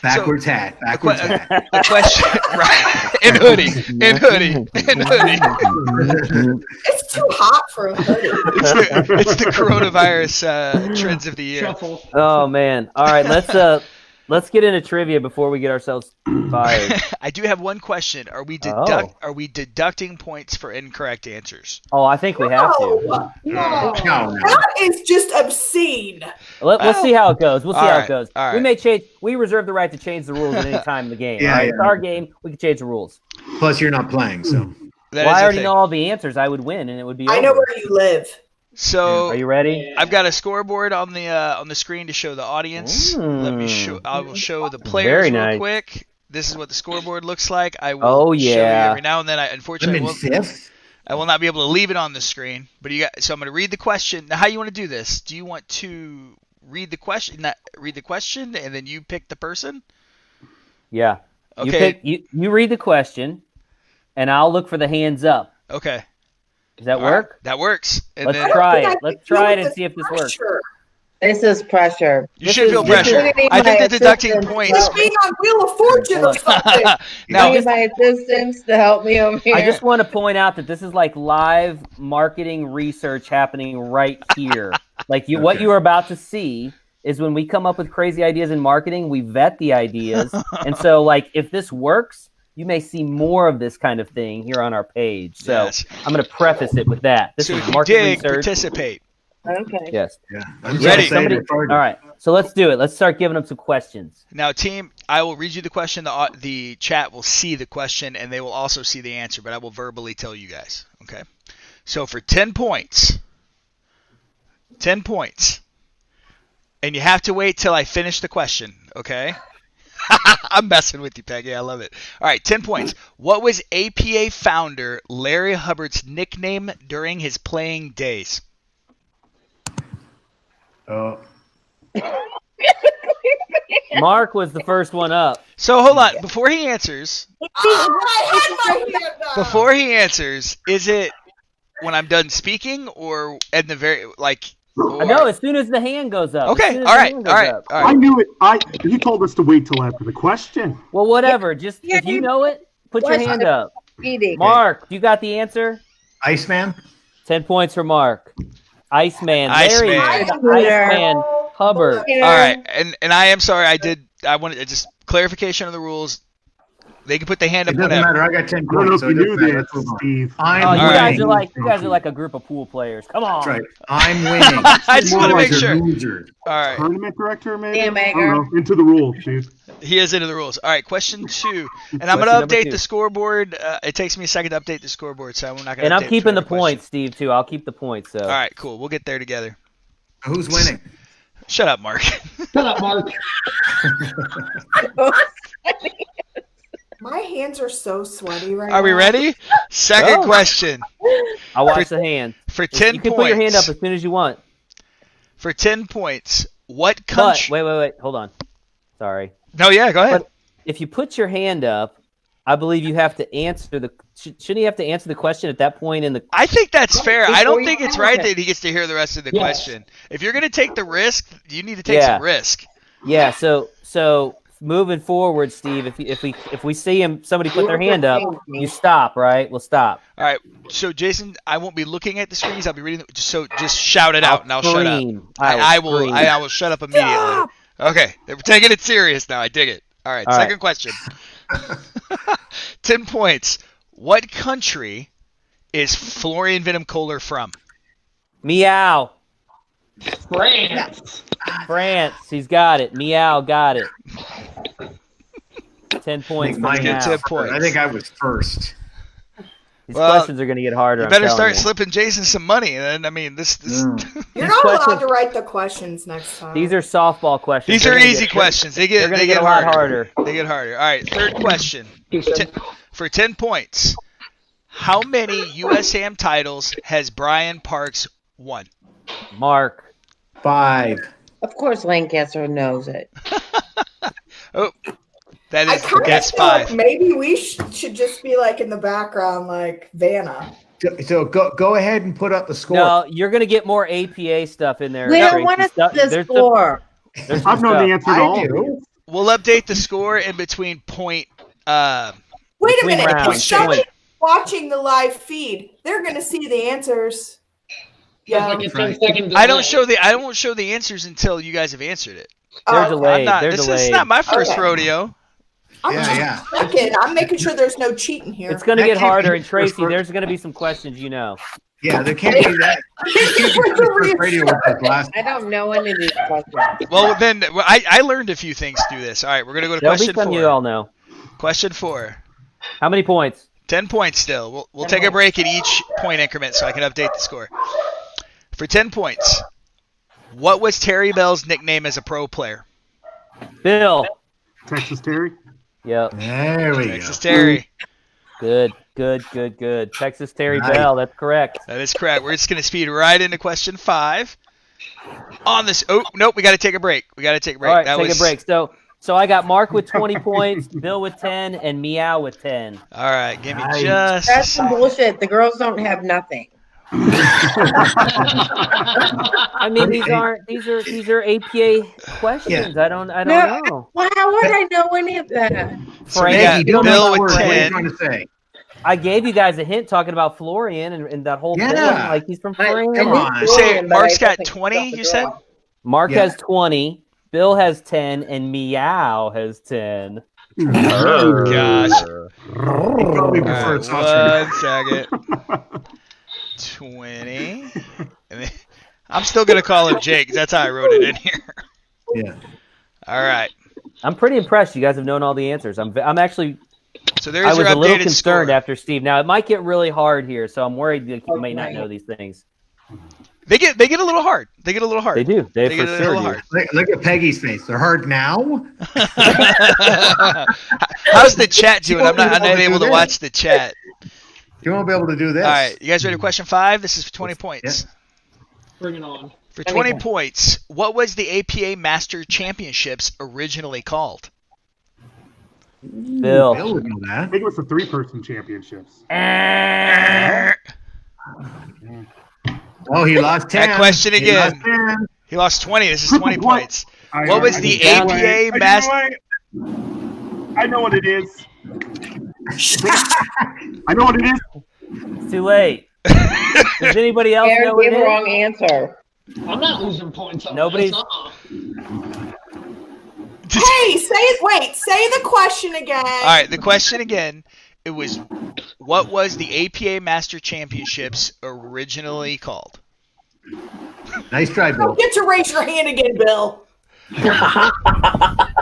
Backwards hat. Backwards hat. A question, right? In hoodie, in hoodie, in hoodie. it's too hot for a hoodie. It's the coronavirus trends of the year. Shuffle. Oh man. All right, let's get into trivia before we get ourselves fired. I do have one question. Are we deducting points for incorrect answers? Oh, I think we have to. No, No. that is just obscene. We'll see how it goes. We'll see All how right, it goes. all We right. may change. We reserve the right to change the rules at any time in the game. Yeah, all right? yeah. It's our game. We can change the rules. Plus, you're not playing, so. That Well, is I the already thing. know all the answers. I would win, and it would be. I know over. where you live. So Are you ready? I've got a scoreboard on the screen to show the audience. Let me show. I will show the players Very real nice. quick. This is what the scoreboard looks like. I will Oh, show you yeah. every now and then. Unfortunately, I'm in fifth. I will not be able to leave it on the screen. But so I'm going to read the question. Now, how you want to do this? Do you want to read the question, and then you pick the person? Yeah. Okay. You read the question, and I'll look for the hands up. Okay. Does that All right. work? That works. And Let's then try think I it. can Let's deal try it with and see if this works. pressure. This is pressure. you should feel this is- pressure. this is I think my they're deducting assistant. points. Let's be on Wheel of Fortune or something. Now, I need my assistants to help me over here. I just want to point out that this is like live marketing research happening right here. Like what you are about to see is when we come up with crazy ideas in marketing, we vet the ideas. And so, like, if this works, you may see more of this kind of thing here on our page. So Yes. I'm going to preface it with that. This so is if you market dig, research. participate. Okay. Yes. Yeah. I'm Ready. just saying All right. So let's do it. Let's start giving them some questions. Now, team, I will read you the question. The chat will see the question, and they will also see the answer, but I will verbally tell you guys. Okay? So for 10 points, and you have to wait till I finish the question, okay? I'm messing with you, Peggy. I love it. All right, 10 points. What was APA founder Larry Hubbart's nickname during his playing days? Mark was the first one up. So hold on. Before he answers, I had my hand up. Before he answers, is it when I'm done speaking or at the very or- No, as soon as the hand goes up. As Okay, soon as all the right, hand all goes right, up. all I right. knew it. You told us to wait till after the question. Well, whatever. Just if you know it, put your hand up. Feeding. Mark, you got the answer? Iceman? 10 points for Mark. Iceman. Iceman. Larry, Iceman. Hubbard. All right, and I am sorry. I wanted just clarification of the rules. They can put their hand It up doesn't whenever. matter. I got 10 I don't know points. if you it knew doesn't matter. this, Let's move on. Steve. I'm Oh, you winning. guys are like a group of pool players. Come on. That's right. I'm winning. I just want to More make like sure. Losers. All right. Tournament director, maybe? Damn, I don't know. Into the rules, dude. He is into the rules. All right, question 2. And I'm Question going to number update 2. the scoreboard. It takes me a second to update the scoreboard, so I'm not going to And I'm update keeping the for every question. points, Steve, too. I'll keep the points. So. All right, cool. We'll get there together. Who's winning? Shut up, Mark. Shut up, Mark. My hands are so sweaty right now. Are we ready? Second question. I'll watch the hand. For 10 You can points. put your hand up as soon as you want. For 10 points. What But, country? wait. Hold on. Sorry. No, yeah, go ahead. But if you put your hand up, I believe you have to answer the. Shouldn't you have to answer the question at that point in the? I think that's fair. I don't think it's right answer. that he gets to hear the rest of the Yes. question. If you're going to take the risk, you need to take Yeah. some risk. Yeah. So moving forward, Steve, if we see somebody put their hand up, you stop. Right? We'll stop. All right. So, Jason, I won't be looking at the screens. I'll be reading. So just shout it out, and I'll shut up. scream. I scream. will shut up immediately. Okay. We're taking it serious now. I dig it. All right. All right. Second question. 10 points. What country is Florian Venom Kohler from? Meow. France. France. He's got it. Meow. Got it. 10 I think points. mine For get Meow. 10 points. I think I was first. These Well, questions are going to get harder. You I'm better telling start you. slipping Jason some money. And I mean, this. You're These not allowed questions- to write the questions next time. These are softball questions. These They're are gonna easy get- questions. They They're get going they to get get a lot harder. harder. They get harder. All right. Third question. He said, For 10 points. How many USAM titles has Brian Parks won? Mark. 5. Of course, Lancaster knows it. Oh, that I is kind of that's feel like 5. maybe we should just be like in the background, like Vanna. So go ahead and put up the score. No, you're going to get more APA stuff in there. We don't Tracy. want to Stuff- see the there's score. there's some I've known stuff. the answer to I all of do. these. We'll update the score in between point. Wait a Between minute. rounds, If somebody's point. watching the live feed, they're going to see the answers. Yeah. like a 10 Right. second I won't delay. show the answers until you guys have answered it. They're Oh, delayed. They're This delayed. is not my first Okay. rodeo. I'm Yeah, just yeah. checking. I'm making sure there's no cheating here. It's going to get That can't harder. be And Tracy, first- there's going to be some questions you know. Yeah, there can't be that. There can't be first radio with this last. I don't know any of these questions. Well, then I learned a few things through this. All right, we're gonna go to There'll be question some 4. you all know. Question 4. How many points? 10 points still. We'll take a break at each point increment so I can update the score. For 10 points, what was Terry Bell's nickname as a pro player? Bill. Texas Terry. Yep. There we Texas go. Terry. Good. Texas Terry Nice. Bell. That's correct. That is correct. We're just gonna speed right into question 5. On this. Oh nope, we got to take a break. All right, take a break. So I got Mark with 20 points, Bill with 10, and Meow with 10. All right, give me Nice. just. That's some bullshit. The girls don't have nothing. I mean, these are APA questions. I don't know. Well, how would I know any of that? So we Frank, got Maggie, Bill don't with worry. What are you 10. trying to say? I gave you guys a hint talking about Florian and that whole thing. Yeah. Like he's from I France. Come on. You say Florian, but Mark's I got don't think 20, about the you said? girl. Mark Yeah. has 20, Bill has 10, and Meow has 10. Oh gosh. He probably All prefers right, saucer. 1 second. 20. And then, I'm still gonna call him Jake. 'Cause that's how I wrote it in here. Yeah. All right. I'm pretty impressed. You guys have known all the answers. I'm actually. So there's I your was a little updated concerned score. after Steve. Now it might get really hard here, so I'm worried that you may not know these things. They get a little hard. They get a little hard. They do. They They for get a sure little do. hard. Look at Peggy's face. They're hard now. How's the chat doing? I'm not able to watch the chat. You won't be able to do this. All right, you guys ready for question 5? This is for 20 points. Bring it on. For 20 points, what was the APA Master Championships originally called? Bill. Bill would know I that. think it was the 3-person championships. Oh, he lost 10. That question He again. lost 10. He lost 20. This is 20 What? points. What was the APA Master? I know what it is. I know what it is. It's too late. Does anybody else know Aaron what gave it the is? wrong answer. I'm not losing points on Nobody's- this. Hey, say it. Wait, say the question again. All right, the question again. It was, what was the APA Master Championships originally called? Nice try, Don't Bill. get to raise your hand again, Bill.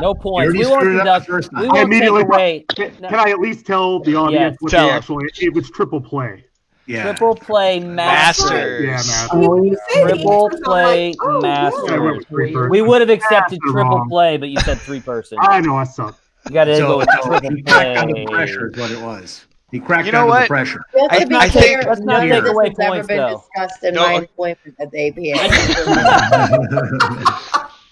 No points. You We already won't screwed it up deduct. the first time. We I won't take immediately away. Can I at least tell the audience what tell the 'em. actual? It was triple play. Yeah. Triple play Masters. Masters. Yeah, man. You say the Triple answers, I'm play like, oh, Masters. I went with three person. We would have accepted That's triple wrong. play, but you said 3-person. I know I suck. You got to go with triple he cracked under the play. pressure is what it was. He cracked You know under the what? pressure. Just to be I clear, think- Let's not none take of this away has ever points, been though. discussed in No. my employment at the APA.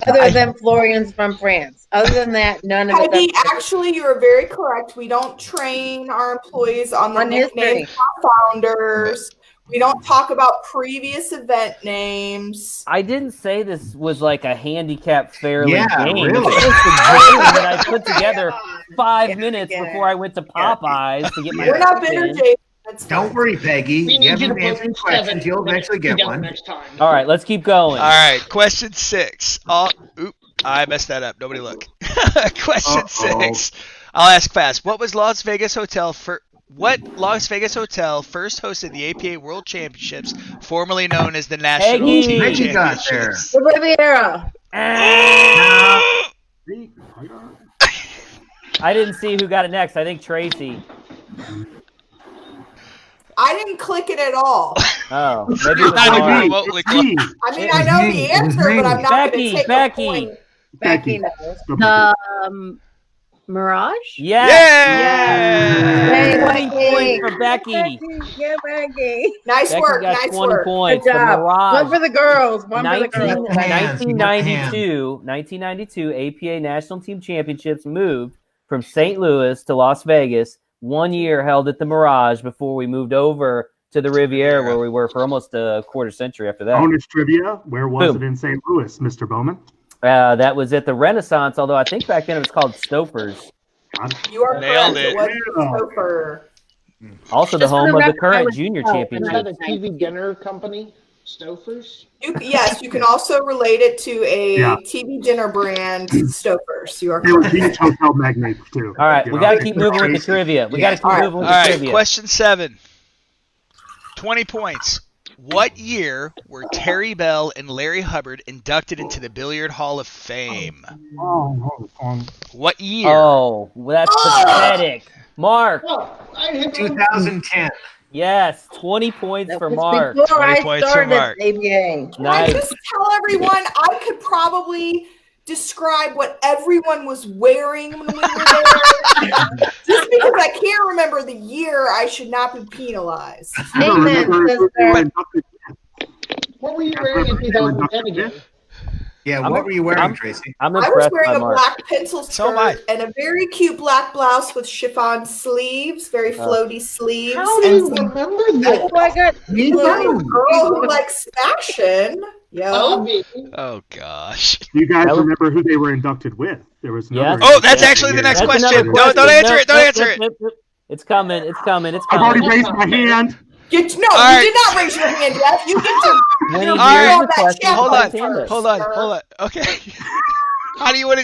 Other than Florian's from France. Other than that, none of it. Peggy, actually, you are very correct. We don't train our employees on the On history. nicknames of our founders. We don't talk about previous event names. I didn't say this was like a handicap fairly Yeah, game. really. It's just a game that I put together 5 Yeah, minutes yeah. before I went to Popeyes to get my We're not chicken. bitter, Jason. That's Don't fine. worry, Peggy. We You need you haven't to put answered questions. You'll eventually get together one. next time. All right, let's keep going. All right, question 6. I messed that up. Nobody look. Question 6. I'll ask fast. What Las Vegas Hotel first hosted the APA World Championships, formerly known as the National Peggy. Team Peggy got there. Championships? The Riviera. I didn't see who got it next. I think Tracy. I didn't click it at all. Oh, maybe it was Not even Mark. remotely It's close. me. I mean, I know the answer, but I'm not going Becky, to take Becky. a point. Becky knows. Mirage? Yes. Hey, 20 Becky. points for Becky. Yeah, Becky. Nice Becky work. got Nice 20 work. points. Good The job. Mirage. One for the girls. One for the girls. 1992 APA National Team Championships moved from St. Louis to Las Vegas. 1 year held at the Mirage before we moved over to the Riviera, where we were for almost a quarter century after that. Bonus trivia. Where was Boom. it in St. Louis, Mr. Bowman? That was at the Renaissance, although I think back then it was called Stouffer's. You are Nailed correct. it. Was Yeah. Stouffer. Also the Just for home the of the record, I current was- junior oh, Is championship. that a TV dinner company? Stouffer's? Yes, you can also relate it to a Yeah. TV dinner brand, Stouffer's. You are They were correct. beach hotel magnates too. All right, You we know? got to keep moving with the trivia. We got to keep All right. moving with All the right, trivia. question 7. 20 points. What year were Terry Bell and Larry Hubbart inducted into the Billiard Hall of Fame? What year? Oh, well, that's pathetic. Mark, Well, I hit 2010. yes, 20 points That for was Mark. Before 20 I points for started Mark. ABA. Can I Nice. just tell everyone I could probably describe what everyone was wearing when we were there? Just because I can't remember the year, I should not be penalized. Amen, sister. What were you wearing in 2010 again? Yeah, what were you wearing, Tracy? I'm I was impressed wearing by a Mark. black pencil So am I. skirt and a very cute black blouse with chiffon sleeves, very floaty sleeves. How do and you some remember this? Oh, I got Me girl too. who likes fashion. Yo. Bobby. Oh, gosh. You guys That was- remember who they were inducted with? There was Yes. another. Oh, that's actually the next That's question. another Don't answer it. Don't Nope, answer nope, it. nope, nope. It's coming. It's coming. It's I've already coming. raised my hand. No, All you right. did not raise your hand yet. You get to. When he All hears right. the question, Hold Hold on, he's handed. Hold on. Okay. How do you want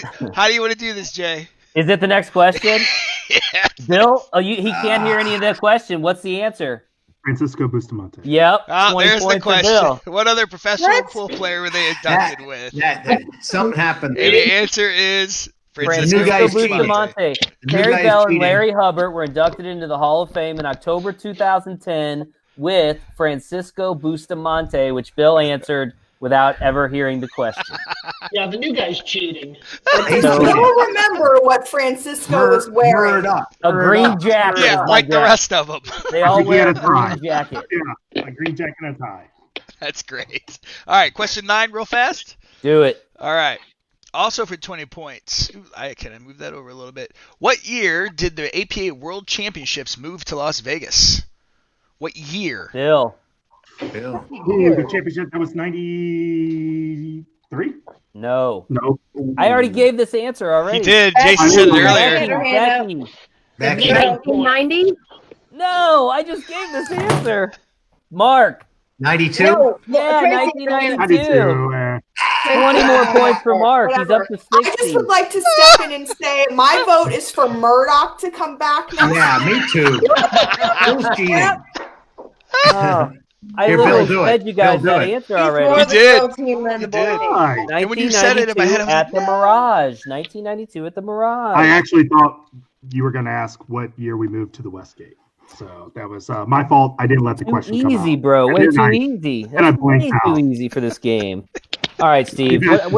to do this, Jay? Is it the next question? Yeah. Bill? Oh, he can't hear any of the question. What's the answer? Francisco Bustamante. Yep. Ah, 20 there's the points for question. Bill. What other professional What? pool player were they inducted with? That something happened. And the answer is Francisco new guy's Francisco cheating. Bustamante. The new Terry guy's Bell and cheating. Larry Hubbart were inducted into the Hall of Fame in October 2010 with Francisco Bustamante, which Bill answered without ever hearing the question. Yeah, the new guy's cheating. Do So- you remember what Francisco was wearing? Word up. A Word green up. jacket. Yeah, is my like the guess. rest of them. They all He wear a had a tie. green jacket. Yeah, a green jacket and a tie. That's great. All right, question 9 real fast. Do it. All right. Also for 20 points. Ooh, can I move that over a little bit? What year did the APA World Championships move to Las Vegas? What year? Bill. Bill. Ooh, the championship, that was 93? No. No. I already gave this answer already. He did. Jason said it Becky. earlier. Becky. Becky. 1990? No, I just gave this answer. Mark. 92. No, Yeah, Tracy, 1992. 92. 20 more points for Mark. He's up to 60. I just would like to step in and say my vote is for Murdoch to come back next Yeah, me too. Bill's cheating. I Here, literally Bill, do fed it. you guys Bill, do that it. answer He's already. more You the did. girl team than the You boy did. team. Right. And when you said it in my head, I was at like, the Mirage. 1992 at the Mirage. I actually thought you were going to ask what year we moved to the Westgate. So that was my fault. I didn't let the Too question come easy, out. bro. Way And too I- easy. and I That's blanked way out. too easy for this game. All right, Steve. You guys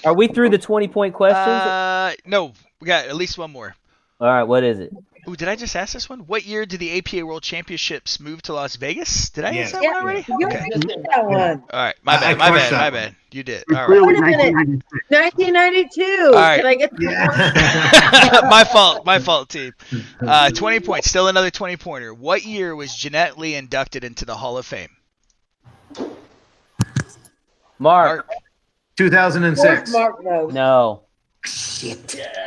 Are we through the 20-point questions? No, we got at least one more. All right, what is it? Ooh, did I just ask this one? What year did the APA World Championships move to Las Vegas? Did I Yes. ask that Yeah, one already? you Okay. just did that one. All right, my I bad, my crushed bad, my that bad. You did. It's All right. clearly Wait a minute. 1996. 1992. All right. Can I get Yeah. My fault, team. 20 points, still another 20-pointer. What year was Jeanette Lee inducted into the Hall of Fame? Mark. 2006. Mark knows? No.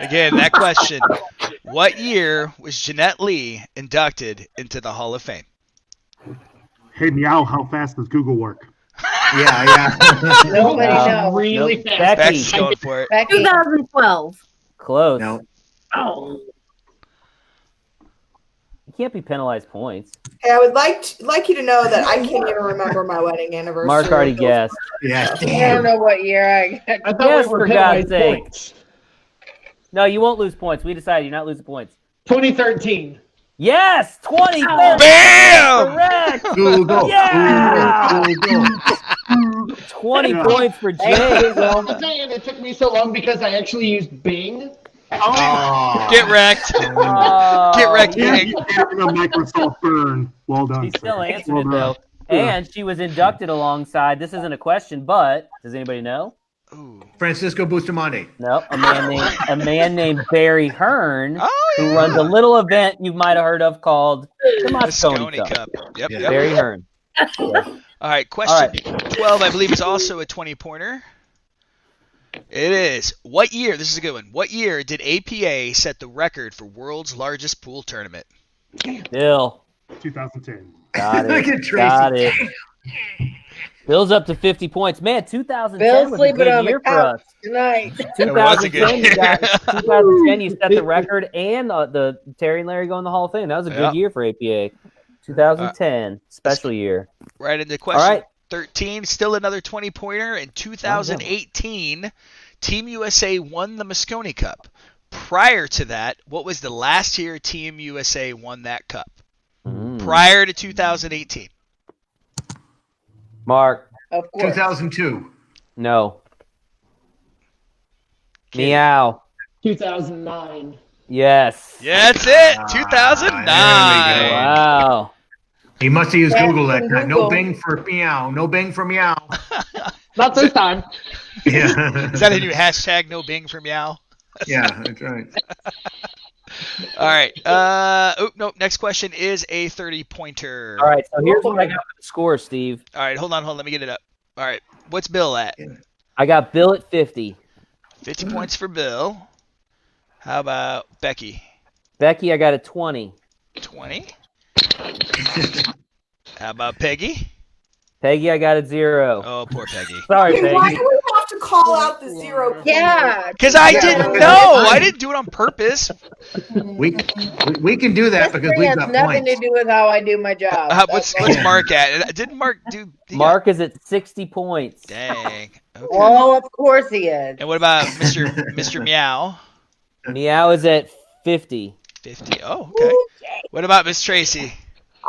Again, that question. What year was Jeanette Lee inducted into the Hall of Fame? Hey, Meow, how fast does Google work? Yeah. Nobody knows. Really Nope. fast. Becky. Becky's going for it. Becky. 2012. Close. No. Oh. You can't be penalized points. Hey, I would like you to know that I can't even remember my wedding anniversary. Mark already guessed. Yeah. I don't Damn. know what year I got. I thought Yes, we were for God's penalized sake. points. No, you won't lose points. We decided you're not losing points. 2013. Yes! 20! Bam! Correct! Google. Yeah! Google. 20 Yeah. points for Jay. I'm saying it took me so long because I actually used Bing. Oh. Get wrecked. Oh, Get wrecked, Yeah, King. you're getting a Microsoft burn. Well done. She sir. still answered Well it, done. though. And she was inducted alongside, this isn't a question, but does anybody know? Ooh. Francisco Bustamante. No, a man named Barry Hearn, Oh, who yeah. runs a little event you might have heard of called the Mosconi Mosconi Cup. Cup. Yep, Yeah. yep. Barry Hearn. All right, question 12, I believe, is also a 20-pointer. It is. What year, this is a good one, what year did APA set the record for world's largest pool tournament? Bill. 2010. Got Look it. at Tracy. Got it. Bill's up to 50 points. Man, 2010 Bill's was a sleeping good on year the for us. couch tonight. It was a 2010, good you got, year. 2010, you set the record, and the Terry and Larry go in the Hall of Fame. That was a good Yep. year for APA. 2010, special year. Right into question All right. 13, still another 20-pointer. In 2018, Team USA won the Mosconi Cup. Prior to that, what was the last year Team USA won that cup? Prior to 2018. Mark, Of course. 2002. no. Meow. 2009. Yes. Yeah, that's it. 2009. there we go. Wow. He must have used Yeah, Google that time. No Google. Bing for meow. No Bing for meow. Not this time. Yeah. Is that a new hashtag, no Bing for meow? Yeah, that's right. All right. Nope. Next question is a 30-pointer. All right, so here's what I got for the score, Steve. All right, hold on. Let me get it up. All right. What's Bill at? I got Bill at 50. 50 points for Bill. How about Becky? Becky, I got a 20. 20. How about Peggy? Peggy, I got a 0. Oh, poor Peggy. Sorry, Hey, why Peggy. do we have to call out the zero? Yeah. Because I didn't know. I didn't do it on purpose. We can do that This because thing we've has got nothing points. to do with how I do my job. What's That's all. Mark at? Didn't Mark do? Mark is at 60 points. Dang. Okay. Oh, of course he is. And what about Mr. Meow? Meow is at 50. 50. Oh, okay. What about Miss Tracy?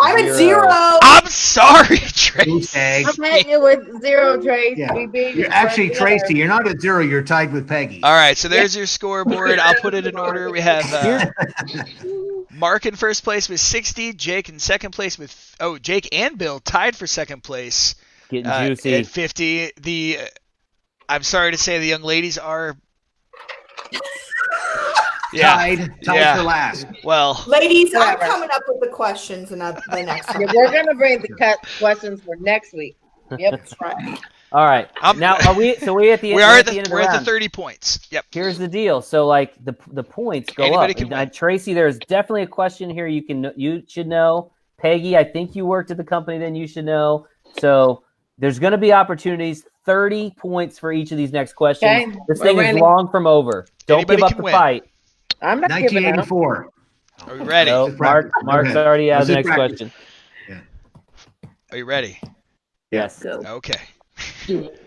I'm at 0. zero. I'm sorry, Tracy. Tag. I'm at you with 0, Trace. Yeah. We beat You're it actually, right Tracy, there. you're not at 0. You're tied with Peggy. All right, so there's your scoreboard. I'll put it in order. We have Mark in first place with 60. Jake in second place with Jake and Bill tied for second place Getting juicy. at 50. I'm sorry to say the young ladies are Tied Yeah. for last. Well, Ladies, I'm Whatever. coming up with the questions and the next Yeah, one. we're going to bring the questions for next week. Yep. That's right. All right. I'm- Now, are we? So we at the end. we are we're at the end of we're at the round. 30 points. Yep. Here's the deal. So like the points go Anybody up. can And, win. Tracy, there's definitely a question here you should know. Peggy, I think you worked at the company, then you should know. So There's going to be opportunities. 30 points for each of these next questions. Okay, This we're thing is ready. long from over. Don't Anybody give up can the win. fight. I'm not giving up. 1984. Are we ready? No, Just practice. Mark's Okay. already out of the Let's next just practice. question. Are you ready? Yes. Go. Okay. Do it.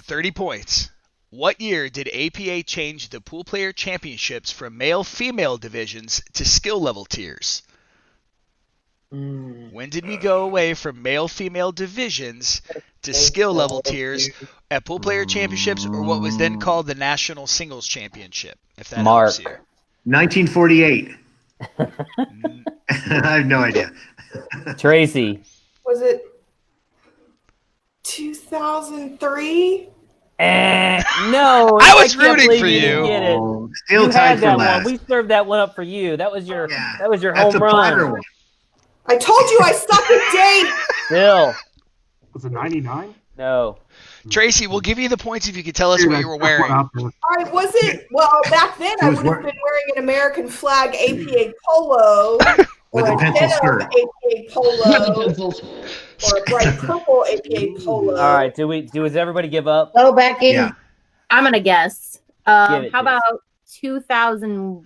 30 points. What year did APA change the Poolplayer Championships from male-female divisions to skill level tiers? When did we go away from male-female divisions to skill level tiers at Poolplayer Championships, or what was then called the National Singles Championship? If that Mark. helps you. 1948. I have no idea. Tracy. Was it 2003? No. I was can't rooting believe for you didn't you. get it. Oh, still You tied had for that last. one. We served that one up for you. That was your Yeah. that was your That's home a platter run. one. I told you I suck at dates. Still. Was it 99? No. Tracy, we'll give you the points if you could tell us what you were wearing. All right, was it? Well, back then I was would have wearing- been wearing an American flag APA polo, With or a a pencil denim skirt. APA polo, Pencils. or a bright purple APA polo. All right. Does everybody give up? Go back in. Yeah. I'm gonna guess. Give it How to us. about 2000?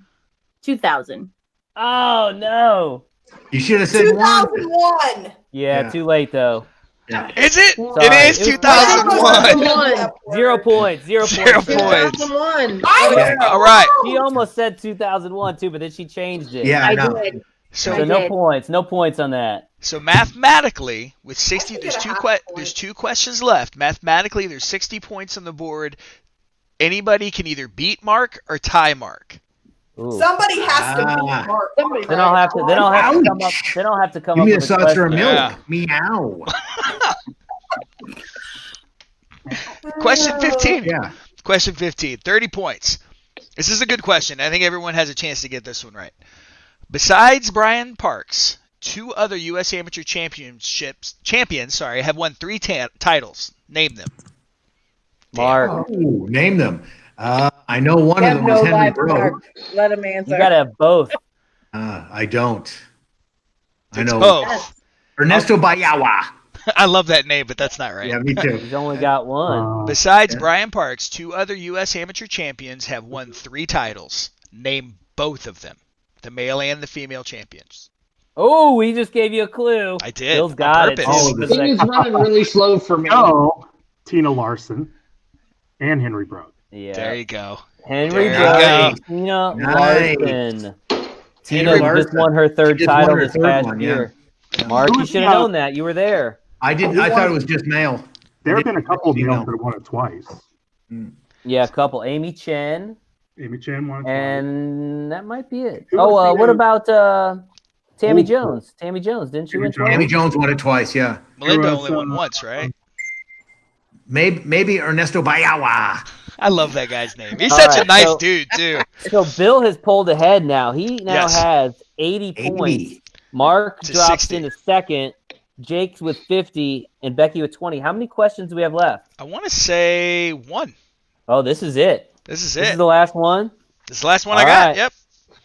2000. Oh no. You should have said one. 2001. Yeah, Yeah. too late though. Is it? Sorry. It is It was 2001. 0 points. 0 points. 0 for that. points. 2001. I was Yeah. All right. She almost said 2001 too, but then she changed it. Yeah, I no. did. So I no did. points. No points on that. So mathematically, with 60, I there's get a two half there's point. 2 questions left. Mathematically, there's 60 points on the board. Anybody can either beat Mark or tie Mark. Ooh. Somebody has to be Ah. Mark. Then I'll have to. Then I'll have to come up. Ouch. Then I'll have to come Give up me a with a saucer of question. milk. Yeah. Meow. Question 15. Yeah. Question 15. 30 points. This is a good question. I think everyone has a chance to get this one right. Besides Brian Parks, 2 other U.S. Amateur champions have won 3 titles. Name them. Mark, Ooh, name them. I know one You of have them was no Henry life Brogue. Mark. Let him answer. you gotta have both. I don't. I It's know both. Ernesto Bayawa. I love that name, but that's not right. Yeah, me too. He's only got one. Besides Yeah. Brian Parks, 2 other U.S. amateur champions have won 3 titles. Name both of them. The male and the female champions. Oh, he just gave you a clue. I did. Bill's on got it. purpose. All of too. it. Thing is running really slow for me. Oh, Tina Larson and Henry Brogue. Yeah. There you go. Henry There Brogue, you Tina Nice. Larson. Tina Henry just Larson. won her 3rd She just won title her this 3rd past one, yeah. year. Mark, you should have known that. You were there. I didn't. I thought it was just male. There have been a couple of Female. males that have won it twice. Yeah, a couple. Amy Chen, Amy Chan won it twice. and that might be it. Who Oh, was the what name? about Tammy Oh, Jones? Tammy Jones, didn't she Tammy win Jones. Amy twice? Jones won it twice. Yeah. Melinda There was, only won once, right? Maybe Ernesto Bayawa. I love that guy's name. He's All such a right, nice so- dude, too. So Bill has pulled ahead now. He now Yes. has 80 points. 80. Mark To drops 60. into second. Jake's with 50, and Becky with 20. How many questions do we have left? I want to say 1. Oh, this is it. This is This it. is the last one. This is the last one All I got. right. Yep.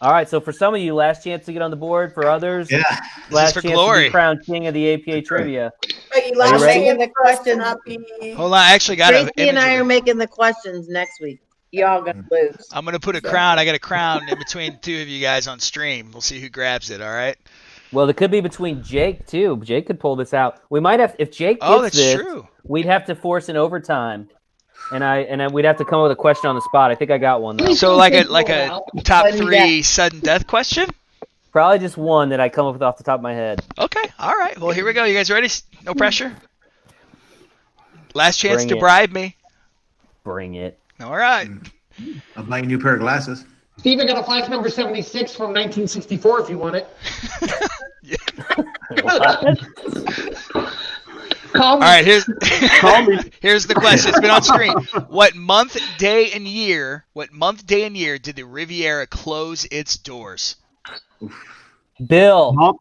All right, so for some of you, last chance to get on the board. For others, Yeah. last for chance to glory. be crowned king of the APA trivia. But you Are you last ready? name The the question question. not be. Hold on. I actually got Tracy an and I are image. making the questions next week. Y'all gonna lose. I'm going to put a crown. I got a crown in between 2 of you guys on stream. We'll see who grabs it, all right? Well, it could be between Jake too. Jake could pull this out. We might have if Jake gets Oh, that's this, true. we'd have to force an overtime, and we'd have to come up with a question on the spot. I think I got one though. So like a top Sudden 3 sudden death question? Probably just one that I come up with off the top of my head. Okay. All right. Well, here we go. You guys ready? No pressure. Last chance Bring to it. bribe me. Bring it. All right. I'll buy you a new pair of glasses. Steve, I got a flash number 76 from 1964 if you want it. Call All me. right. Here's Call me. here's the question. It's been on screen. What month, day, and year? Did the Riviera close its doors? Bill, Month,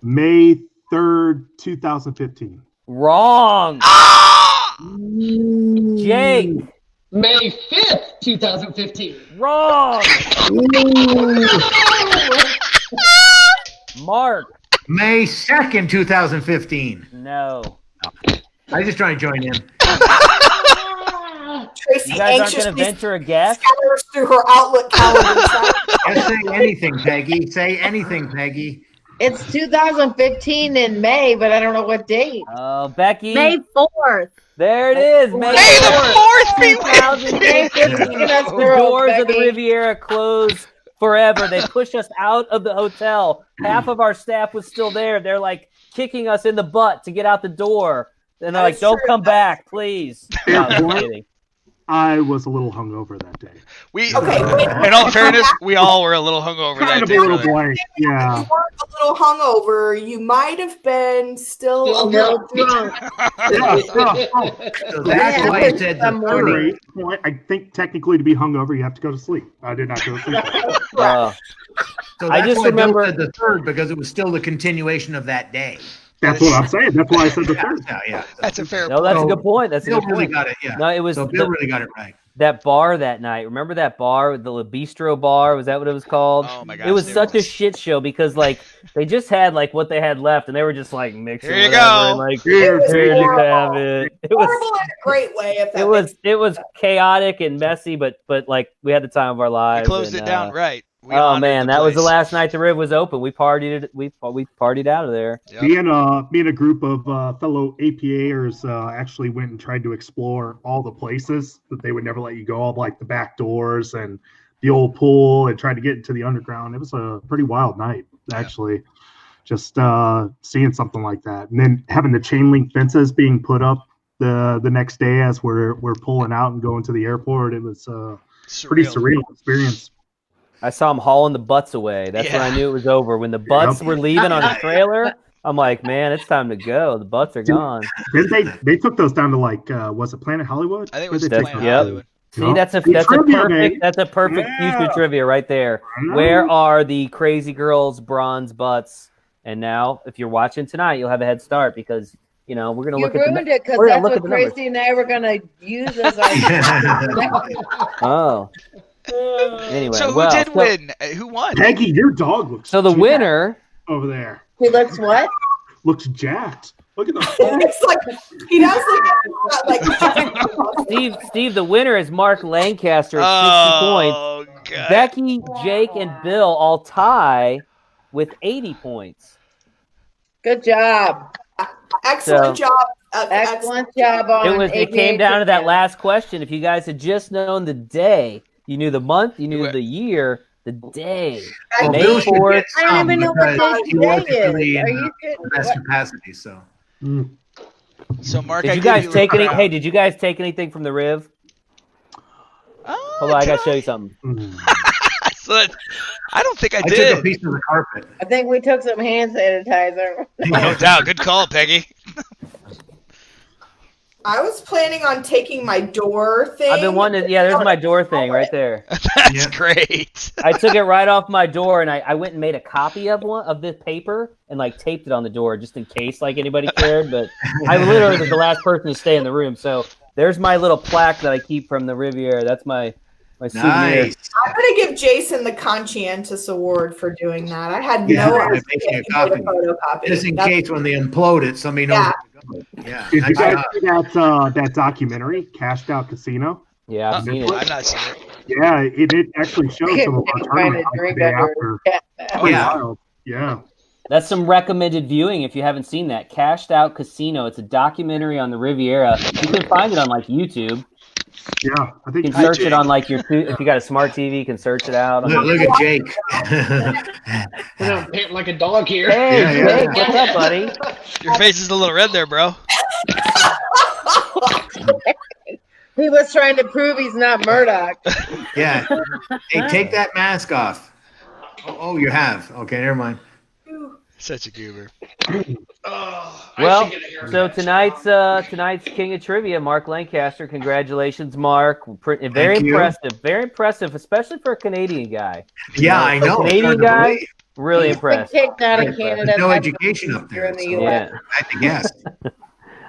May 3rd, 2015. wrong. Ah! Jake, May 5th, 2015. wrong. Mark, May 2nd, 2015. no. I just trying to join in. Tracy You guys aren't going to anxiously venture a guess? scatters through her Outlook calendar. Just say anything, Peggy. Say anything, Peggy. It's 2015 in May, but I don't know what date. Oh, Becky. May 4th. There it is. May the 4th be 2015. The doors of the Riviera closed forever. They pushed us out of the hotel. Half of our staff was still there. They're like kicking us in the butt to get out the door. And they're like, don't come back, please. No, I'm kidding. I was a little hungover that day. In all fairness, we all were a little hungover Kind that of day. a little brother. blank. Yeah. You weren't a little hungover. You might have been still a little drunk. So that's why I said the Great point. I think technically to be hungover, you have to go to sleep. I did not go to sleep. So I that's just why Bill remember- said the 3rd, because it was still the continuation of that day. That's what I'm saying. That's why I said the 3rd. Yeah. That's a fair No, that's a So, good point. That's a Bill good really point. got it. Yeah. No, it was So Bill really got it right. that bar that night. Remember that bar, the La Bistro bar? Was that what it was called? Oh my gosh, It was it such a was. shit show because like they just had like what they had left, and they were just like mixing. Here you whatever, go. And, like Here, was here, just horrible. have it. It was horrible in a great way. If that it was chaotic and messy, but like we had the time of our We lives. closed and, it down right. We Oh honored man, the that was the place. last night the Riv was open. We partied. We partied out of there. Yep. Me and a group of fellow APAers actually went and tried to explore all the places that they would never let you go, all like the back doors and the old pool, and tried to get into the underground. It was a pretty wild night, actually. Just seeing something like that, and then having the chain link fences being put up the next day as we're pulling out and going to the airport. It was pretty surreal experience. I saw him hauling the butts away. That's when I knew it was over. When the butts were leaving on a trailer, I'm like, man, it's time to go. The butts are gone. They took those down to like was it Planet Hollywood? I think it was Where'd they Planet take Yep. Hollywood. See, that's a Trivia, perfect man. that's a perfect future trivia right there. I know. Where are the crazy girls' bronze butts? And now, if you're watching tonight, you'll have a head start because we're gonna You look at ruined it because we're gonna that's look what at the numbers. Tracy and I were going to use as our. Oh. Anyway, So who well, did win? Who won? Peggy, your dog looks So the jacked winner. over there He looks what? looks jacked. Look at the it's like he does look like Steve, the winner is Mark Lancaster at 60 points. God. Becky, Jake, and Bill all tie with 80 points. Good job. excellent So- job. Excellent job on It came down to that last question. If you guys had just known the day, you knew the month, you knew the year, the day. Well, May Bill should 4th. get I don't even know what because day he wasn't today really is. Are in you kidding? the best capacity. So So Mark, Did I you give guys you a take any? crown. Hey, did you guys take anything from the Riv? Hold on, I gotta show you something. So I don't think I I did. took a piece of the carpet. I think we took some hand sanitizer. No doubt. Good call, Peggy. I was planning on taking my door thing. I've been wanting. Yeah, there's my door thing right there. That's Yeah. great. I took it right off my door, and I went and made a copy of this paper and like taped it on the door just in case like anybody cared. But I literally was the last person to stay in the room. So there's my little plaque that I keep from the Riviera. That's my souvenir. Nice. I'm gonna give Jason the conscientious award for doing that. I had Yeah, no I'm idea making a he made copy. photocopy. Just in That's- case when they implode it, somebody knows. Yeah. where to go. Yeah. Did you Nice guys job. see that documentary, Cashed Out Casino? Yeah, I've seen it. I've not seen it. Yeah, it actually shows some of our Find a tournaments like the drink day under. after. Pretty Yeah. wild. Yeah. That's some recommended viewing if you haven't seen that. Cashed Out Casino. It's a documentary on the Riviera. You can find it on like YouTube. Yeah. I You think can search it on like if you got a smart TV, you can search it out. Look at Jake. You know, pant like a dog here. Hey, Yeah, Jake, what's up, buddy? Your face is a little red there, bro. He was trying to prove he's not Murdoch. Yeah. Hey, take that mask off. Oh, you have. Okay, never mind. Such a goober. Well, so tonight's King of Trivia, Mark Lancaster. Congratulations, Mark. Very Thank you. impressive. Very impressive, especially for a Canadian guy. Yeah, I know. Canadian Hard to guy? believe. Really He's been impressed. kicked out of Very Canada. There's no That's education up here there. in the So U.S. Yeah. I had to guess.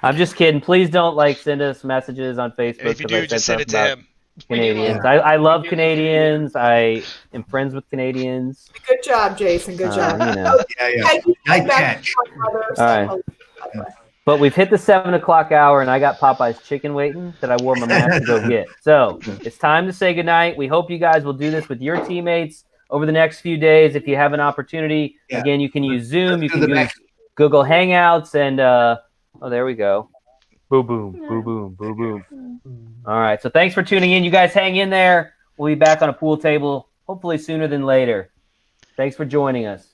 I'm just kidding. Please don't send us messages on Facebook. If you 'cause I do, said just send it to something about him. Canadians. I love Canadians. I am friends with Canadians. Good job, Jason. Good job. You know. Yeah, yeah. Peggy, Nice back catch. to my mother, All right. so- But we've hit the 7 o'clock hour, and I got Popeye's chicken waiting that I wore my mask to go get. So it's time to say goodnight. We hope you guys will do this with your teammates over the next few days. If you have an opportunity, again, you can use Zoom, you can use Google Hangouts, and there we go. Boom, boom, boom, boom, boom, boom. All right, so thanks for tuning in. You guys hang in there. We'll be back on a pool table hopefully sooner than later. Thanks for joining us.